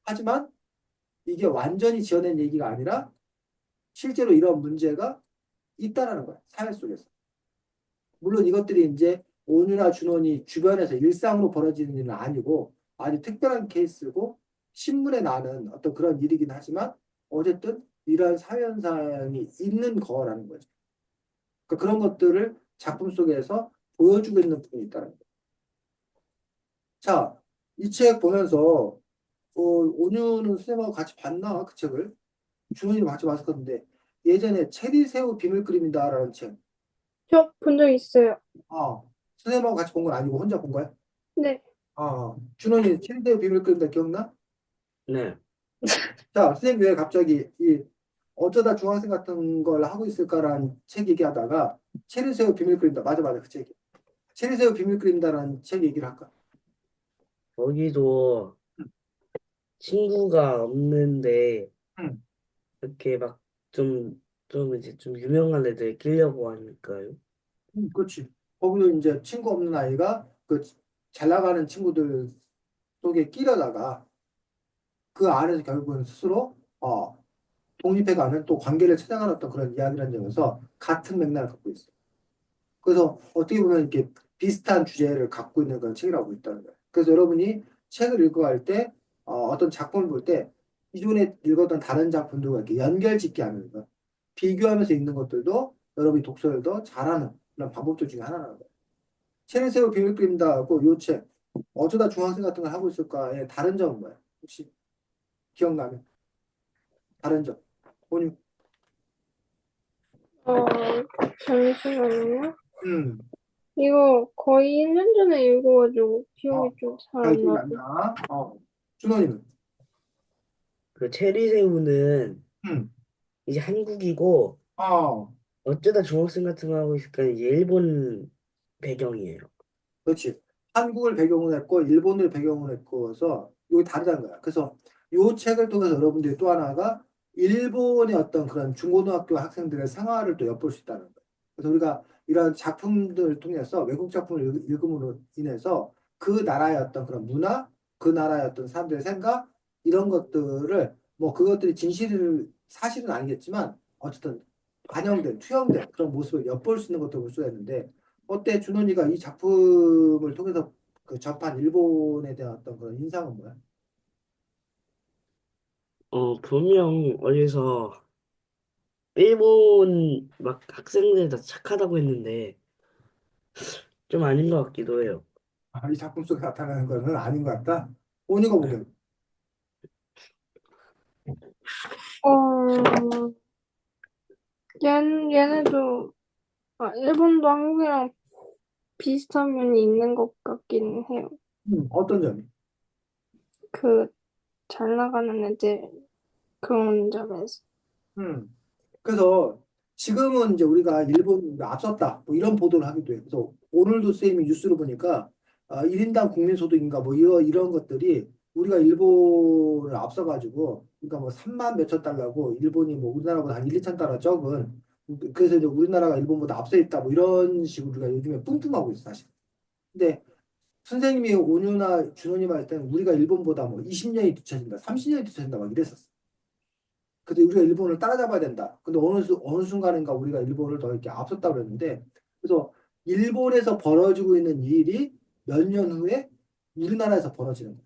하지만 이게 완전히 지어낸 얘기가 아니라 실제로 이런 문제가 있다라는 거야 사회 속에서. 물론 이것들이 이제 온유나 준원이 주변에서 일상으로 벌어지는 일은 아니고 아주 특별한 케이스고 신문에 나는 어떤 그런 일이긴 하지만 어쨌든 이러한 사회 현상이 있는 거라는 거죠. 그러니까 그런 것들을 작품 속에서 보여주고 있는 부분이 있다는 거예요. 자, 이 책 보면서 온유는 쌤하고 같이 봤나 그 책을? 준원이랑 같이 봤을 건데 예전에 체리새우 비밀 그림이다라는 책.
저 본 적 있어요.
선생님하고 같이 본 건 아니고 혼자 본 거야?
네.
준원이 체리새우 비밀 그린다 기억나?
네.
자, 선생님 왜 갑자기 이 어쩌다 중학생 같은 걸 하고 있을까라는 책 얘기하다가 체리새우 비밀 그린다. 맞아, 맞아, 그 책이. 체리새우 비밀 그린다라는 책 얘기를 할까?
거기도
응,
친구가 없는데
응,
이렇게 막 이제 좀 유명한 애들 끼려고 하니까요.
그렇지. 거기도 이제 친구 없는 아이가 그 잘 나가는 친구들 속에 끼려다가 그 안에서 결국은 스스로 독립해가는 또 관계를 찾아가는 어떤 그런 이야기라는 점에서 같은 맥락을 갖고 있어. 그래서 어떻게 보면 이렇게 비슷한 주제를 갖고 있는 그런 책이라고 있다는 거예요. 그래서 여러분이 책을 읽어갈 때 어떤 작품을 볼 때 기존에 읽었던 다른 작품들과 이렇게 연결짓게 하는 거. 비교하면서 읽는 것들도 여러분이 독서를 더 잘하는 그런 방법들 중에 하나라는 거예요. 책을 세우 비밀 그린다 하고 요 책 어쩌다 중학생 같은 걸 하고 있을까의 다른 점은 뭐예요? 혹시 기억나면 다른 점. 본인
어, 잠시만요.
음,
이거 거의 1년 전에 읽어가지고 기억이
어,
좀 잘
잘
안
기억이 안
나고.
나. 준호님은
그 체리새우는
음,
이제 한국이고
어,
어쩌다 중학생 같은 거 하고 있으니까 이제 일본 배경이에요.
그렇지. 한국을 배경으로 했고 일본을 배경으로 했고서 이게 다르다는 거야. 그래서 이 책을 통해서 여러분들이 또 하나가 일본의 어떤 그런 중고등학교 학생들의 생활을 또 엿볼 수 있다는 거야. 그래서 우리가 이런 작품들을 통해서 외국 작품을 읽음으로 인해서 그 나라의 어떤 그런 문화, 그 나라의 어떤 사람들의 생각 이런 것들을 뭐 그것들이 진실을 사실은 아니겠지만 어쨌든 반영된, 투영된 그런 모습을 엿볼 수 있는 것도 볼 수가 있는데 어때, 준원이가 이 작품을 통해서 그 접한 일본에 대한 어떤 그런 인상은 뭐야?
분명 어디서 일본 막 학생들 다 착하다고 했는데 좀 아닌 것 같기도 해요.
이 작품 속에 나타나는 것은 아닌 것 같다. 오니가
네.
보기엔.
어, 얘네도, 일본도 한국이랑 비슷한 면이 있는 것 같긴 해요.
어떤 점이?
그, 잘 나가는 애들, 그런 점에서.
음. 그래서 지금은 이제 우리가 일본 앞섰다 뭐 이런 보도를 하기도 해요. 그래서 오늘도 쌤이 뉴스를 보니까 1인당 국민소득인가 뭐 이런 것들이 우리가 일본을 앞서가지고 그러니까 뭐 3만 몇천 달러고 일본이 뭐 우리나라보다 한 1, 2천 달러 적은 그래서 이제 우리나라가 일본보다 앞서 있다 뭐 이런 식으로 우리가 요즘에 뿜뿜하고 있어 사실. 근데 선생님이 온유나 준호님 할 때는 우리가 일본보다 뭐 20년이 뒤처진다, 30년이 뒤처진다 막 이랬었어. 근데 우리가 일본을 따라잡아야 된다. 근데 어느 순간인가 우리가 일본을 더 이렇게 앞섰다 그랬는데, 그래서 일본에서 벌어지고 있는 일이 몇 년 후에 우리나라에서 벌어지는 거예요.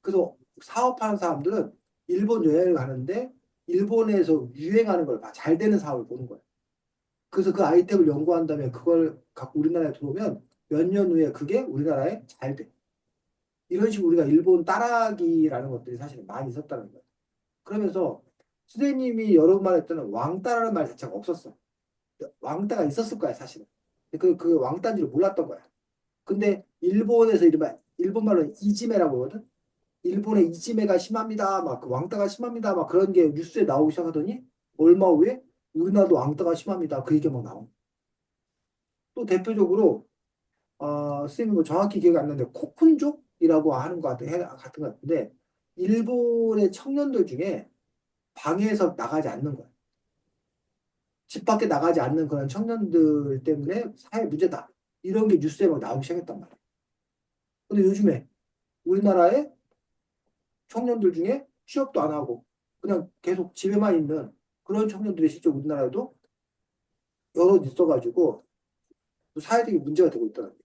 그래서 사업하는 사람들은 일본 여행을 가는데 일본에서 유행하는 걸 봐. 잘 되는 사업을 보는 거예요. 그래서 그 아이템을 연구한 다음에 그걸 갖고 우리나라에 들어오면 몇 년 후에 그게 우리나라에 잘 돼. 이런 식으로 우리가 일본 따라하기라는 것들이 사실 많이 있었다는 거예요. 그러면서 선생님이 여러 번 말했던 왕따라는 말 자체가 없었어. 왕따가 있었을 거야, 사실은. 그 왕따인지를 몰랐던 거야. 근데 일본에서 이른바 일본 말로는 이지메라고 하거든. 일본의 이지메가 심합니다. 막 그 왕따가 심합니다. 막 그런 게 뉴스에 나오기 시작하더니 얼마 후에 우리나라도 왕따가 심합니다. 그 얘기가 막 나온. 또 대표적으로 선생님 뭐 정확히 기억이 안 나는데 코쿤족이라고 하는 같은 것 같은데 일본의 청년들 중에 방에서 나가지 않는 거야. 집 밖에 나가지 않는 그런 청년들 때문에 사회 문제다. 이런 게 뉴스에 막 나오기 시작했단 말이야. 근데 요즘에 우리나라의 청년들 중에 취업도 안 하고 그냥 계속 집에만 있는 그런 청년들이 실제 우리나라에도 여럿 있어가지고 또 사회적인 문제가 되고 있더라고요.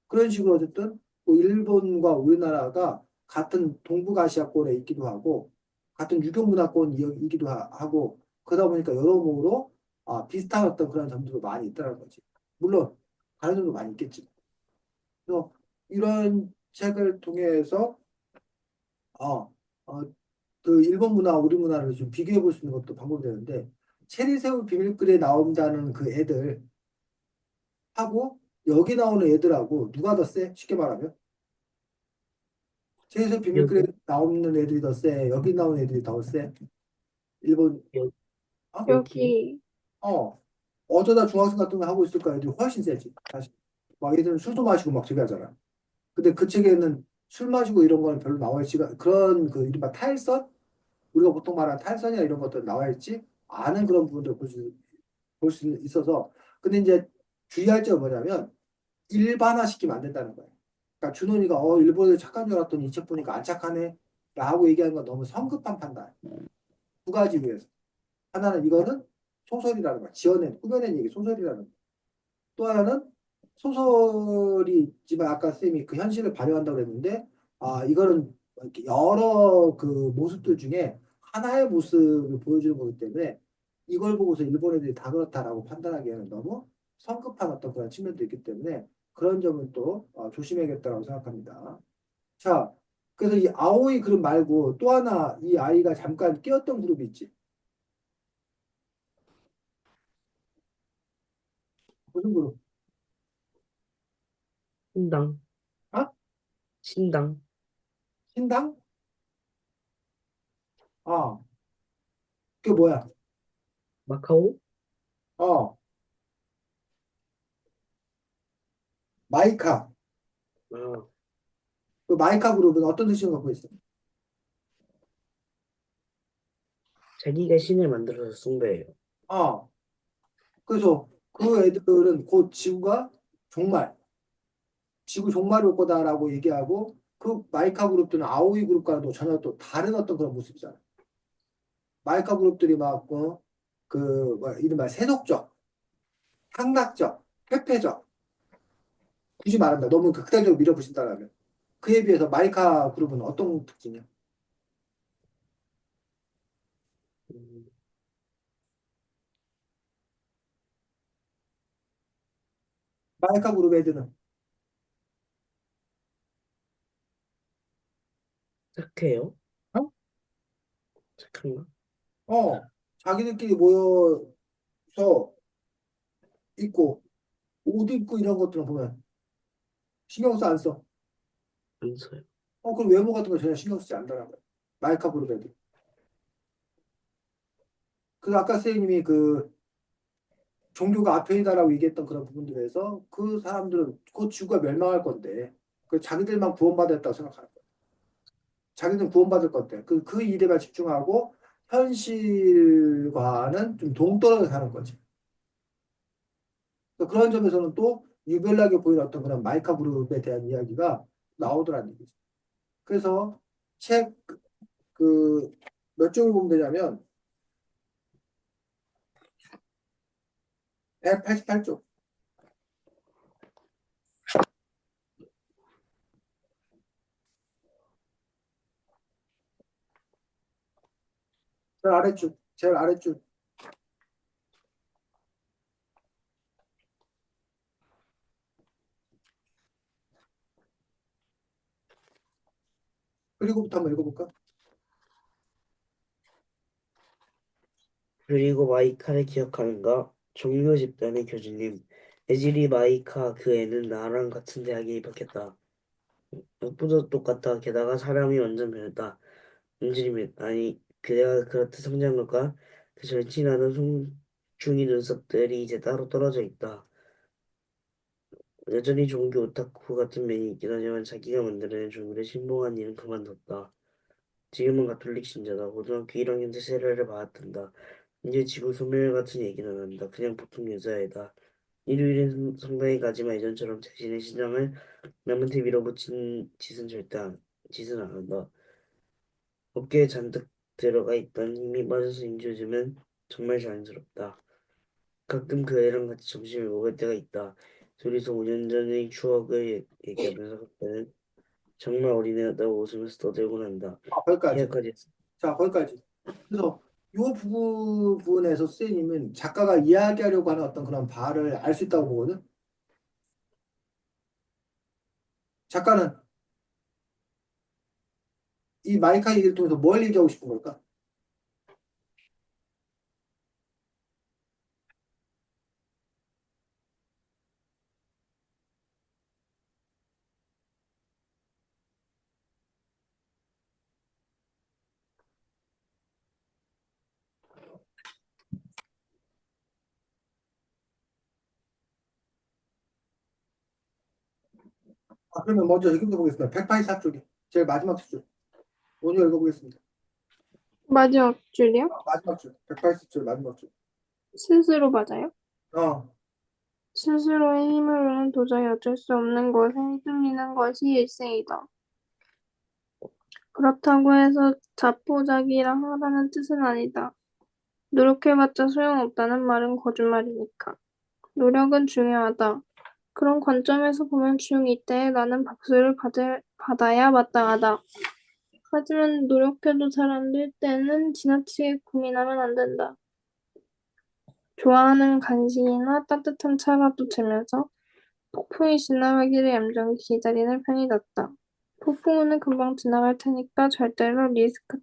그런 식으로 어쨌든 뭐 일본과 우리나라가 같은 동북아시아권에 있기도 하고 같은 유교문화권이기도 하고 그러다 보니까 여러모로 비슷한 어떤 그런 점들도 많이 있다는 거지. 물론 다른 점도 많이 있겠지. 그래서 이런 책을 통해서 어, 어, 그 일본 문화, 우리 문화를 좀 비교해 볼 수 있는 것도 방법이 되는데 체리새우 비밀글에 나온다는 그 애들 하고 여기 나오는 애들하고 누가 더 세? 쉽게 말하면 체리새우 비밀글에
여기
나오는 애들이 더 세? 여기 나오는 애들이 더 세? 일본
여,
어?
여기
여기,
어 어쩌다 중학생 같은 거 하고 있을까 애들이 훨씬 세지 사실 막 애들은 술도 마시고 막 저기 하잖아. 근데 그 책에는 술 마시고 이런 거는 별로 나와 있지가 그런 그 이른바 탈선 우리가 보통 말하는 탈선이나 이런 것들 나와 있지 않은 그런 부분들 볼 수 있어서 근데 이제 주의할 점은 뭐냐면 일반화시키면 안 된다는 거예요. 그러니까 준원이가 일본에 착한 줄 알았더니 이 책 보니까 안 착하네 라고 얘기하는 건 너무 성급한 판단. 두 가지 위해서. 하나는 이거는 소설이라는 거야. 지어낸 꾸며낸 얘기 소설이라는 거야. 또 하나는 소설이지만 아까 쌤이 그 현실을 반영한다고 했는데 이거는 이렇게 여러 그 모습들 중에 하나의 모습을 보여주는 거기 때문에 이걸 보고서 일본 애들이 다 그렇다라고 판단하기에는 너무 성급한 어떤 그런 측면도 있기 때문에 그런 점은 또 조심해야겠다고 생각합니다. 자, 그래서 이 아오이 그룹 말고 또 하나 이 아이가 잠깐 끼었던 그룹이 있지. 무슨 그룹?
신당,
아?
신당,
신당? 아, 그게 뭐야?
마카오?
어, 마이카.
아,
그 마이카 그룹은 어떤 뜻을 갖고 있어?
자기가 신을 만들어서 숭배해요.
어, 그래서 그 애들은 곧 지구 종말이 올 거다라고 얘기하고 그 마이카 그룹들은 아오이 그룹과는 또 전혀 또 다른 어떤 그런 모습이잖아. 마이카 그룹들이 막, 이른바 세속적, 향락적, 회폐적, 굳이 말한다. 너무 극단적으로 밀어붙인다라면. 그에 비해서 마이카 그룹은 어떤 특징이야?
음,
마이카 그룹 애들은,
착해요?
어?
착한가?
자기들끼리 모여서 있고, 옷 입고 이런 것들은 보면 신경 써, 안 써?
안 써요.
그럼 외모 같은 거 전혀 신경 쓰지 않더라고요. 마이카 그룹 애들. 그 아까 선생님이 그 종교가 아편이다라고 얘기했던 그런 부분들에서 그 사람들은 곧 지구가 멸망할 건데 그 자기들만 구원받았다고 생각하는 거예요. 자기들은 구원받을 건데 그 일에만 집중하고 현실과는 좀 동떨어져 사는 거지. 그런 점에서는 또 유별나게 보이는 어떤 그런 마이카 그룹에 대한 이야기가 나오더라는 얘기죠. 그래서 책 그 몇 쪽을 보면 되냐면 188쪽. 제일 아래쪽. 그리고부터 한번 읽어볼까?
그리고 마이카를 기억하는가? 종교 집단의 교주님. 에지리 마이카 그 애는 나랑 같은 대학에 입학했다. 옷부도 똑같다. 게다가 사람이 완전 변했다. 은지님이 아니 그대가 그렇듯 성장한 걸까? 그 절친하던 송중이 눈썹들이 이제 따로 떨어져 있다. 여전히 종교 오타쿠 같은 면이 있긴 하지만 자기가 만들어낸 종교를 신봉한 일은 그만뒀다. 지금은 가톨릭 신자다. 고등학교 1학년 때 세례를 받았단다. 이제 지구 소멸 같은 얘기는 안 한다. 그냥 보통 여자애다. 일요일엔 성당에 가지만 예전처럼 자신의 신앙을 남한테 밀어붙인 짓은 안 한다. 어깨에 잔뜩 들어가 있던 힘이 빠져서인지 요즘은 정말 자연스럽다. 가끔 그 애랑 같이 점심을 먹을 때가 있다. 둘이서 5년 전의 추억을 얘기하면서 그때는 정말 어린애였다고 웃으면서 떠들고 난다.
거기까지.
계약까지 했어.
자, 거기까지. 그래서 이 부분에서 선생님은 작가가 이야기하려고 하는 어떤 그런 바를 알 수 있다고 보거든. 작가는 이 마이카 얘기를 통해서 뭘 얘기하고 싶은 걸까? 그러면 먼저 읽어보겠습니다. 184쪽에 제일 마지막 줄. 오늘 읽어보겠습니다.
마지막 줄이요?
마지막 줄. 184줄 마지막 줄.
스스로 맞아요?
어,
스스로의 힘으로는 도저히 어쩔 수 없는 것에 휘둘리는 것이 일생이다. 그렇다고 해서 자포자기라 하라는 뜻은 아니다. 노력해봤자 소용없다는 말은 거짓말이니까. 노력은 중요하다. 그런 관점에서 보면 중2 때 나는 박수를 받아야 마땅하다. 하지만 노력해도 잘 안 될 때는 지나치게 고민하면 안 된다. 좋아하는 간식이나 따뜻한 차라도 들면서 폭풍이 지나가기를 얌전히 기다리는 편이었다. 폭풍우는 금방 지나갈 테니까 절대로 리스크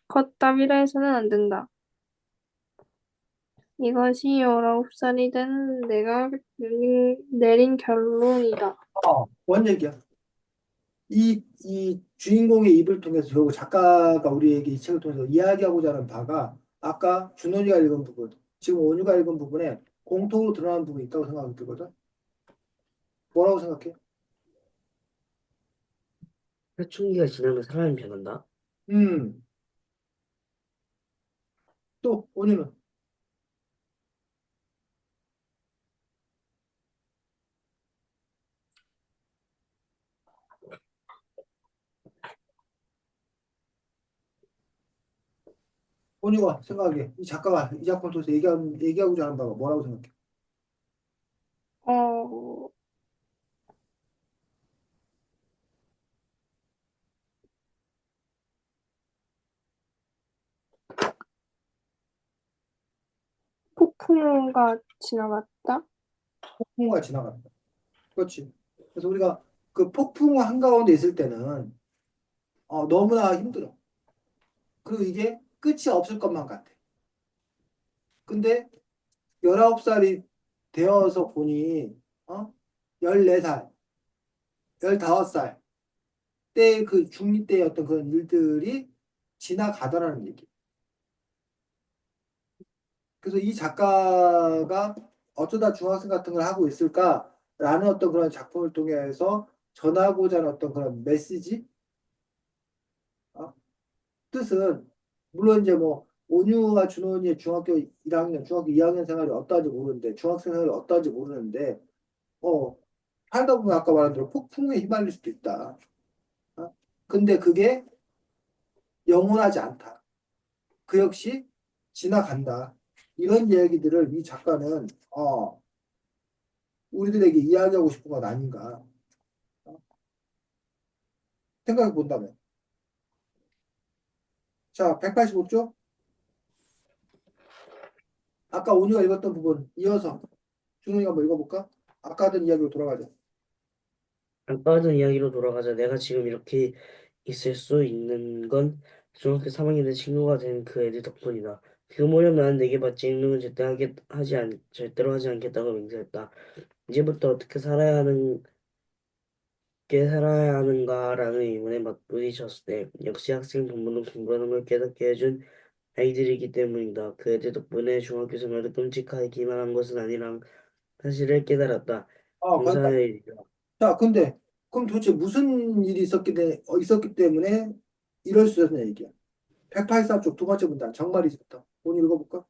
컷 따위라 해서는 안 된다. 이것이 19살이 된 내가 내린 결론이다.
뭔 얘기야? 이 주인공의 입을 통해서 결국 작가가 우리에게 이 책을 통해서 이야기하고자 하는 바가 아까 준원이가 읽은 부분, 지금 온유가 읽은 부분에 공통으로 드러나는 부분이 있다고 생각이 들거든. 뭐라고 생각해?
사춘기가 지나면 사람이 변한다.
음, 또 온유는 온유가 생각해. 이 작가가 이 작품을 통해서 얘기하고자 하는 바가 뭐라고 생각해?
어, 폭풍우가 지나갔다.
폭풍우가 지나간다. 그렇지. 그래서 우리가 그 폭풍우 한가운데 있을 때는 너무나 힘들어. 그리고 이게 끝이 없을 것만 같아. 근데 19살이 되어서 보니, 14살, 15살 때 그 중립 때의 어떤 그런 일들이 지나가더라는 얘기. 그래서 이 작가가 어쩌다 중학생 같은 걸 하고 있을까라는 어떤 그런 작품을 통해서 전하고자 하는 어떤 그런 메시지, 어? 뜻은, 물론 이제 뭐, 온유와 준원이의 중학교 1학년, 중학교 2학년 생활이 어떠한지 모르는데, 중학생 생활이 어떠한지 모르는데, 어, 살다 보면 아까 말한 대로 폭풍에 휘말릴 수도 있다. 어? 근데 그게 영원하지 않다. 그 역시 지나간다. 이런 이야기들을 이 작가는 우리들에게 이야기하고 싶은 건 아닌가 생각해 본다면. 자, 185쪽. 아까 온유가 읽었던 부분 이어서 준호이가 한번 읽어볼까? 아까 하던 이야기로 돌아가자.
아까 하던 이야기로 돌아가자. 내가 지금 이렇게 있을 수 있는 건 중학교 3학년 때 친구가 된 그 애들 덕분이다. 그 무렵 나는 내게 받지 읽는 건 절대로 하지 않겠다고 맹세했다. 이제부터 어떻게 살아야 하는가라는 의문에 맞부딪혔을 때 역시 학생 본부는 공부하는 걸 깨닫게 해준 아이들이기 때문이다. 그 애들 덕분에 중학교 생활도 끔찍하기만 한 것은 아니란 사실을 깨달았다.
거기까지.
용사의 일이다.
자, 근데 그럼 도대체 무슨 일이 있었기 때문에 이럴 수 있었냐 얘기야. 184쪽 두 번째 문단 정말이지부터 온유 읽어볼까?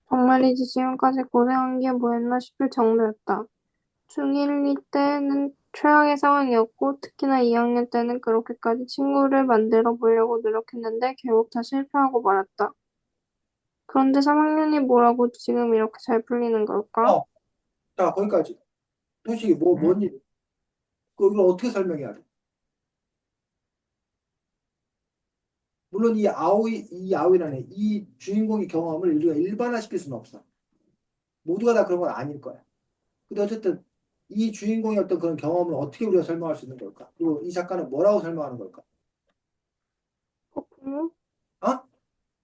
정말이지 지금까지 고생한 게 뭐였나 싶을 정도였다. 중1 때는 최악의 상황이었고 특히나 2학년 때는 그렇게까지 친구를 만들어 보려고 노력했는데 결국 다 실패하고 말았다. 그런데 3학년이 뭐라고 지금 이렇게 잘 풀리는 걸까?
어, 자, 거기까지. 도대체 뭔 일? 이걸 어떻게 설명해야 돼? 물론 이 아오이라는 이 주인공의 경험을 우리가 일반화시킬 수는 없어. 모두가 다 그런 건 아닐 거야. 근데 어쨌든 이 주인공의 어떤 그런 경험을 어떻게 우리가 설명할 수 있는 걸까? 그리고 이 작가는 뭐라고 설명하는 걸까?
폭풍우?
어?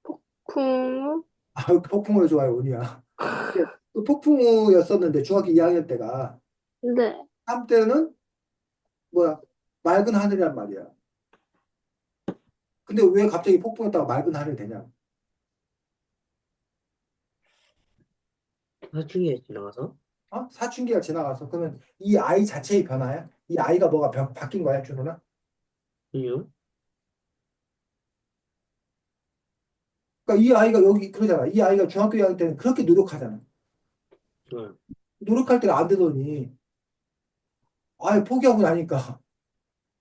폭풍우?
폭풍우를 좋아해, 운이야. 그 폭풍우였었는데 중학교 2학년 때가
네.
한때는 뭐야? 맑은 하늘이란 말이야. 근데 왜 갑자기 폭풍했다가 맑은 하늘이 되냐?
사춘기에 지나가서
사춘기가 지나가서 그러면 이 아이 자체의 변화야? 이 아이가 뭐가 바뀐 거야, 준호나?
이유?
그러니까 이 아이가 여기 그러잖아. 이 아이가 중학교 2학년 때는 그렇게 노력하잖아.
응.
노력할 때가 안 되더니 아예 포기하고 나니까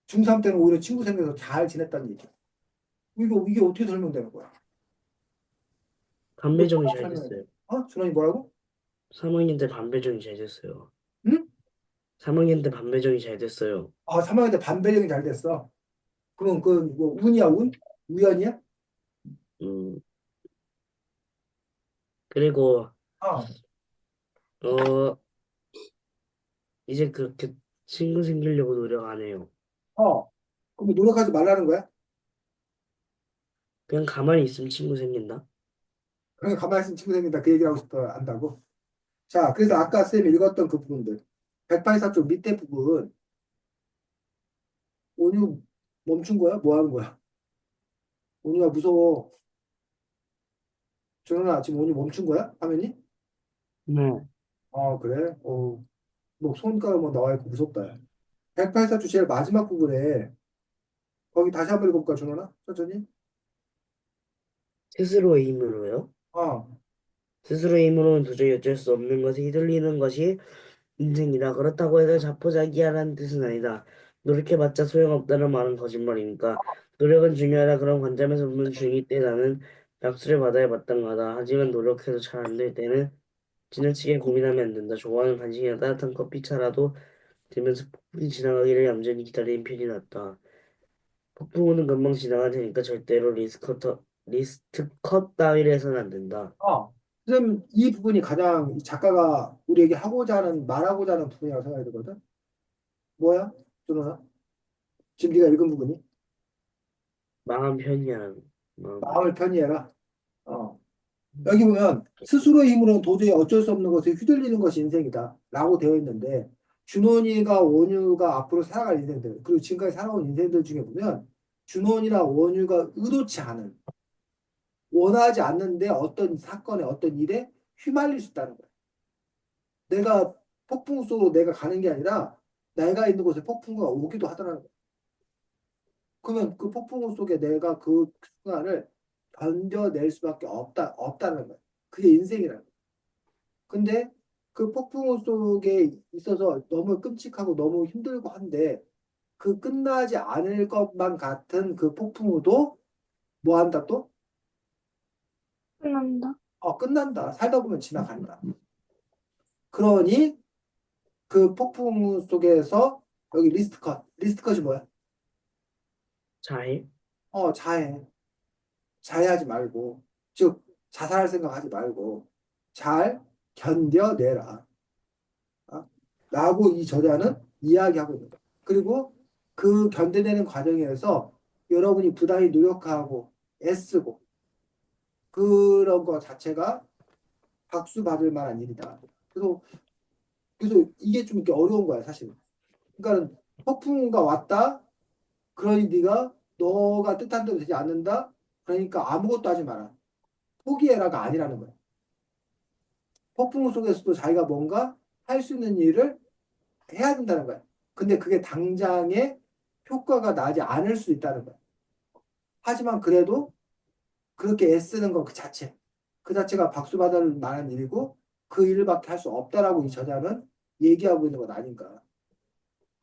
중3 때는 오히려 친구 생겨서 잘 지냈다는 얘기야. 이게 어떻게 설명되는 거야? 이거
반배정이
뭐라고
잘
설명해?
됐어요.
준원이 뭐라고?
3학년 때 반배정이 잘 됐어요.
응?
3학년 때 반배정이 잘 됐어요.
3학년 때 반배정이 잘 됐어. 그럼 뭐 운이야, 운? 우연이야?
음, 그리고
어,
어, 이제 그렇게 친구 생기려고 노력 안 해요.
어. 그럼 노력하지 말라는 거야?
그냥 가만히 있으면 친구 생긴다.
그냥 가만히 있으면 친구 생긴다. 그 얘기를 하고 싶어 한다고? 자, 그래서 아까 쌤이 읽었던 그 부분들. 184쪽 밑에 부분. 온유 멈춘 거야? 뭐 하는 거야? 온유야 무서워. 정현아 지금 온유 멈춘 거야? 화면이?
네.
아, 그래? 뭐 손가락 뭐 나와 있고 무섭다. 야. 184쪽 제일 마지막 부분에 거기 다시 한번 읽어볼까, 정현아? 천천히.
스스로의 힘으로요.
어,
스스로의 힘으로는 도저히 어쩔 수 없는 것에 휘둘리는 것이 인생이다. 그렇다고 해서 자포자기하라는 뜻은 아니다. 노력해봤자 소용없다는 말은 거짓말이니까. 노력은 중요하다. 그런 관점에서 보면 중2 때 나는 박수를 받아야 마땅하다. 하지만 노력해도 잘 안 될 때는 지나치게 고민하면 안 된다. 좋아하는 간식이나 따뜻한 커피차라도 들면서 폭풍이 지나가기를 얌전히 기다리는 편이 낫다. 폭풍우는 금방 지나갈 테니까 절대로 리스트 컷 따위를 해서는 안 된다.
어. 선생님, 이 부분이 가장 이 작가가 우리에게 하고자 하는, 말하고자 하는 부분이라고 생각이 들거든? 뭐야? 정현아? 지금 네가 읽은 부분이?
마음 편히하라는 마음.
마음을 편히해라. 어. 여기 보면 스스로의 힘으로는 도저히 어쩔 수 없는 것에 휘둘리는 것이 인생이다 라고 되어 있는데 준원이가 원유가 앞으로 살아갈 인생들 그리고 지금까지 살아온 인생들 중에 보면 준원이나 원유가 의도치 않은 원하지 않는데 어떤 사건에 어떤 일에 휘말릴 수 있다는 거야. 내가 폭풍 속으로 내가 가는 게 아니라 내가 있는 곳에 폭풍우가 오기도 하더라는 거야. 그러면 그 폭풍우 속에 내가 그 순간을 견뎌낼 수밖에 없다는 거야. 그게 인생이라는 거야. 근데 그 폭풍우 속에 있어서 너무 끔찍하고 너무 힘들고 한데 그 끝나지 않을 것만 같은 그 폭풍우도 뭐 한다 또?
끝난다.
끝난다. 살다 보면 지나간다. 그러니 그 폭풍우 속에서 여기 리스트 컷. 리스트 컷이 뭐야?
자해?
자해. 자해하지 말고. 즉, 자살할 생각하지 말고 잘 견뎌내라. 라고 이 저자는 이야기하고 있는 거예요. 그리고 그 견뎌내는 과정에서 여러분이 부단히 노력하고 애쓰고 그런 거 자체가 박수 받을 만한 일이다. 그래서 이게 좀 이렇게 어려운 거야, 사실. 그러니까 폭풍우가 왔다. 그러니 네가 너가 뜻한 대로 되지 않는다. 그러니까 아무것도 하지 마라. 포기해라가 아니라는 거야. 폭풍우 속에서도 자기가 뭔가 할 수 있는 일을 해야 된다는 거야. 근데 그게 당장에 효과가 나지 않을 수 있다는 거야. 하지만 그래도 그렇게 애쓰는 것 그 자체가 박수받을 만한 일이고 그 일밖에 할 수 없다라고 이 저자는 얘기하고 있는 것 아닌가.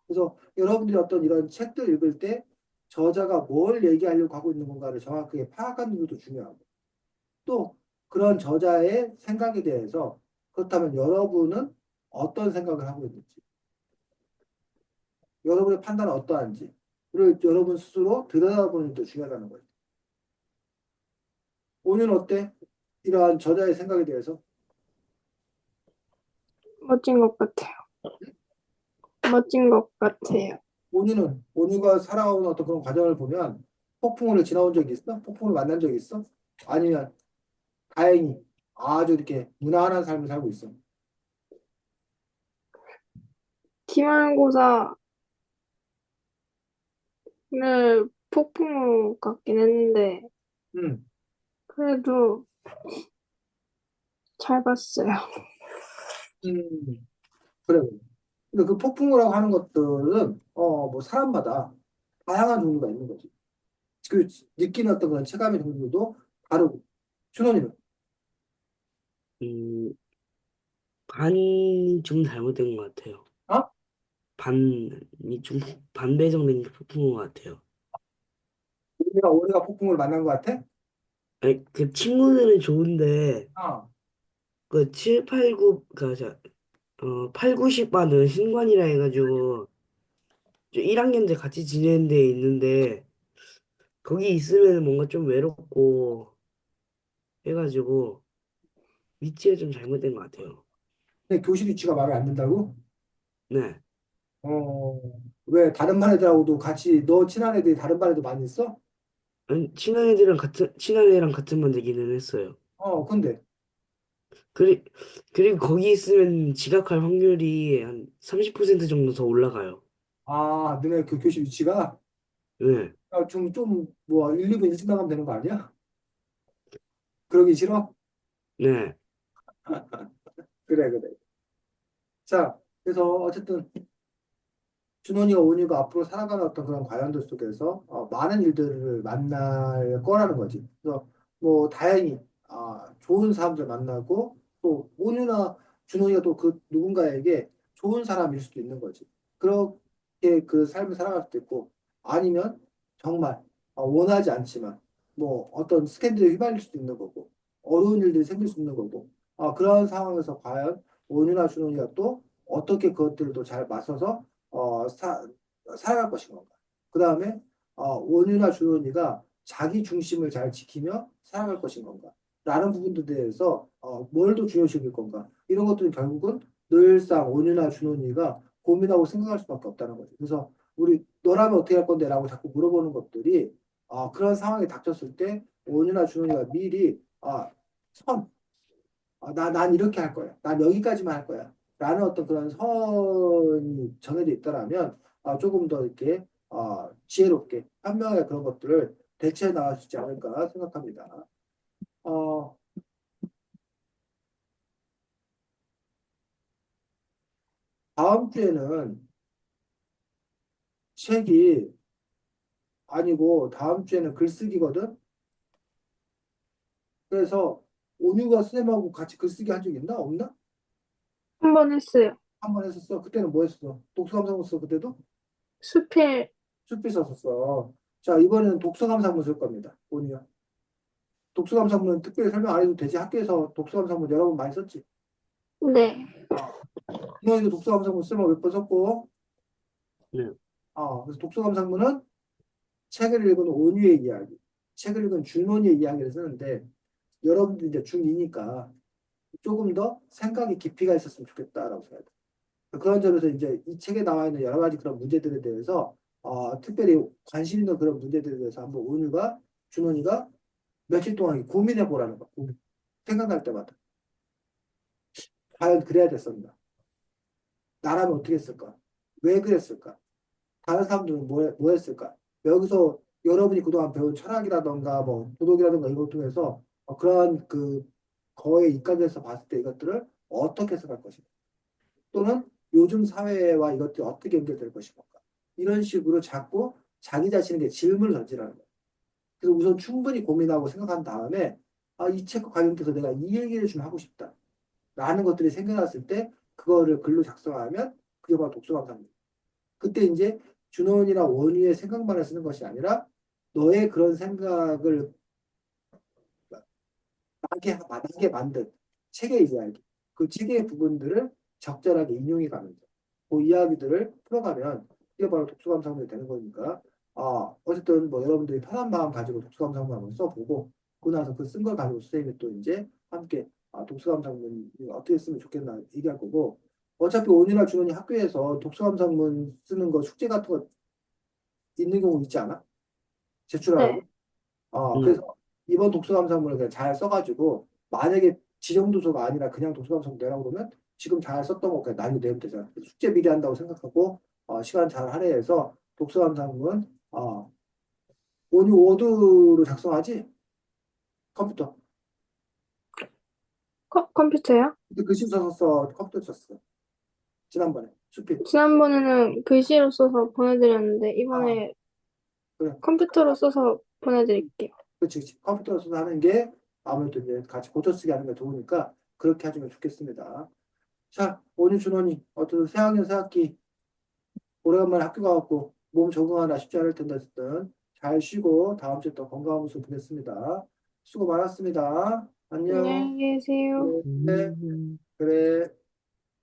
그래서 여러분들이 어떤 이런 책들 읽을 때 저자가 뭘 얘기하려고 하고 있는 건가를 정확하게 파악하는 것도 중요하고 또 그런 저자의 생각에 대해서 그렇다면 여러분은 어떤 생각을 하고 있는지 여러분의 판단은 어떠한지 를 여러분 스스로 들여다보는 게 또 중요하다는 거예요. 오늘 어때? 이러한 저자의 생각에 대해서
멋진 것 같아요. 멋진 것 같아요.
온유가 살아온 어떤 그런 과정을 보면 폭풍우를 지나온 적이 있어? 폭풍우를 만난 적이 있어? 아니면 다행히 아주 이렇게 무난한 삶을 살고 있어.
기말고사는 폭풍우 같긴 했는데
음,
그래도 잘 봤어요.
음, 그래. 근데 그 폭풍우라고 하는 것들은 뭐 사람마다 다양한 종류가 있는 거지. 그 느끼는 어떤 그런 체감의 정도도 다르고. 준호님은?
음, 반이 좀 잘못된 것 같아요.
어?
반이 좀 반배정된 폭풍인 것 같아요.
우리가 폭풍우를 만난 것 같아?
아니, 그 친구들은 좋은데
어.
그 7, 8, 9, 8, 90반은 신관이라 해가지고 1학년 때 같이 지내는 데 있는데 거기 있으면 뭔가 좀 외롭고 해가지고 위치가 좀 잘못된 것 같아요.
근데 교실 위치가 마음에 안 든다고?
네.
어, 왜 다른 반 애들하고도 같이 너 친한 애들이 다른 반에도 많이 있어?
아니, 친한 애랑 같은 반 되기는 했어요.
근데
그리, 그리고 거기 있으면 지각할 확률이 한 30% 정도 더 올라가요.
너네 그 교실 위치가
네.
뭐 1, 2분 일찍 나가면 되는 거 아니야? 그러기 싫어?
네.
그래, 그래. 자, 그래서 어쨌든 준원이가 온이가 앞으로 살아가는 어떤 그런 과정들 속에서 많은 일들을 만날 거라는 거지. 그래서 뭐 다행히 좋은 사람들 만나고 또 온이나 준원이가 또 그 누군가에게 좋은 사람일 수도 있는 거지. 그렇게 그 삶을 살아갈 수도 있고 아니면 정말 원하지 않지만 뭐 어떤 스캔들에 휘말릴 수도 있는 거고 어려운 일들이 생길 수 있는 거고 그런 상황에서 과연 온이나 준원이가 또 어떻게 그것들을 또 잘 맞서서 살아갈 것인 건가? 그 다음에 원유나 준원이가 자기 중심을 잘 지키며 살아갈 것인 건가? 라는 부분들에 대해서 뭘 더 중요시길 건가? 이런 것들은 결국은 늘상 원유나 준원이가 고민하고 생각할 수밖에 없다는 거죠. 그래서 우리 너라면 어떻게 할 건데? 라고 자꾸 물어보는 것들이 그런 상황이 닥쳤을 때 원유나 준원이가 미리 선, 난 이렇게 할 거야. 난 여기까지만 할 거야. 라는 어떤 그런 선이 정해져 있다라면 조금 더 이렇게 지혜롭게 현명하게 그런 것들을 대처해 나갈 수 있지 않을까 생각합니다. 어, 다음 주에는 책이 아니고 다음 주에는 글쓰기거든. 그래서 온유가 쌤하고 같이 글쓰기 한 적 있나? 없나?
한 번 했어요.
한 번 했었어. 그때는 뭐 했어? 독서감상문 써 그때도?
수필,
쭉 썼었어. 자, 이번에는 독서감상문 쓸 겁니다. 온유야. 독서감상문은 특별히 설명 안 해도 되지. 학교에서 독서감상문 여러 번 많이 썼지.
네.
아, 너희도 독서감상문 쓰면 몇 번 썼고,
네.
그래서 독서감상문은 책을 읽은 온유의 이야기, 책을 읽은 준원이의 이야기를 쓰는데, 여러분들 이제 중2니까 조금 더 생각의 깊이가 있었으면 좋겠다라고 생각해요. 그런 점에서 이제 이 책에 나와 있는 여러 가지 그런 문제들에 대해서, 특별히 관심 있는 그런 문제들에 대해서 한번 온유가, 준원이가 며칠 동안 고민해 보라는 거. 생각날 때마다. 과연 그래야 됐었나? 나라면 어떻게 했을까? 왜 그랬을까? 다른 사람들은 뭐 했을까? 여기서 여러분이 그동안 배운 철학이라던가 뭐 도덕이라던가 이걸 통해서 그러한 그 거에 입각해서 봤을 때 이것들을 어떻게 생각할 것인가? 또는 요즘 사회와 이것들이 어떻게 연결될 것인가? 이런 식으로 자꾸 자기 자신에게 질문을 던지라는 거예요. 그래서 우선 충분히 고민하고 생각한 다음에 이 책과 관련돼서 내가 이 얘기를 좀 하고 싶다. 라는 것들이 생겨났을 때 그거를 글로 작성하면 그게 바로 독서감상입니다. 그때 이제 준원이나 원유의 생각만을 쓰는 것이 아니라 너의 그런 생각을 나게 만든 책의 이야기, 그 책의 부분들을 적절하게 인용해 가면서 그 이야기들을 풀어가면 이게 바로 독서감상문이 되는 거니까 어쨌든 뭐 여러분들이 편한 마음 가지고 독서감상문 한번 써보고 그러고 나서 그 쓴 걸 가지고 선생님이 또 이제 함께 독서감상문 어떻게 쓰면 좋겠나 얘기할 거고 어차피 온이나 준원이 학교에서 독서감상문 쓰는 거 숙제 같은 거 있는 경우 있지 않아? 제출하라고?
네.
네.
그래서 이번 독서감상문을 그냥 잘 써가지고 만약에 지정도서가 아니라 그냥 독서감상문 내라고 그러면 지금 잘 썼던 거 그냥 나중에 내면 되잖아. 숙제 미리 한다고 생각하고 시간 잘 할애해서 독서감상문 오늘 워드로 작성하지? 컴퓨터.
컴퓨터요?
근데 글씨 써서 써 컴퓨터 썼어. 지난번에 수필.
지난번에는 글씨로 써서 보내드렸는데,
아
이번에
그래.
컴퓨터로 써서 보내드릴게요.
그렇지, 그렇지. 컴퓨터로 써서 하는 게 아무래도 이제 같이 고쳐쓰기 하는 게 좋으니까 그렇게 해주면 좋겠습니다. 자, 오늘 준원이 어떤 새학년 새학기 오래간만에 학교 가갖고 몸 적응하나 쉽지 않을 텐데 어쨌든 잘 쉬고 다음 주에 또 건강한 모습 보겠습니다. 수고 많았습니다. 안녕.
안녕히 계세요.
그래, 그래.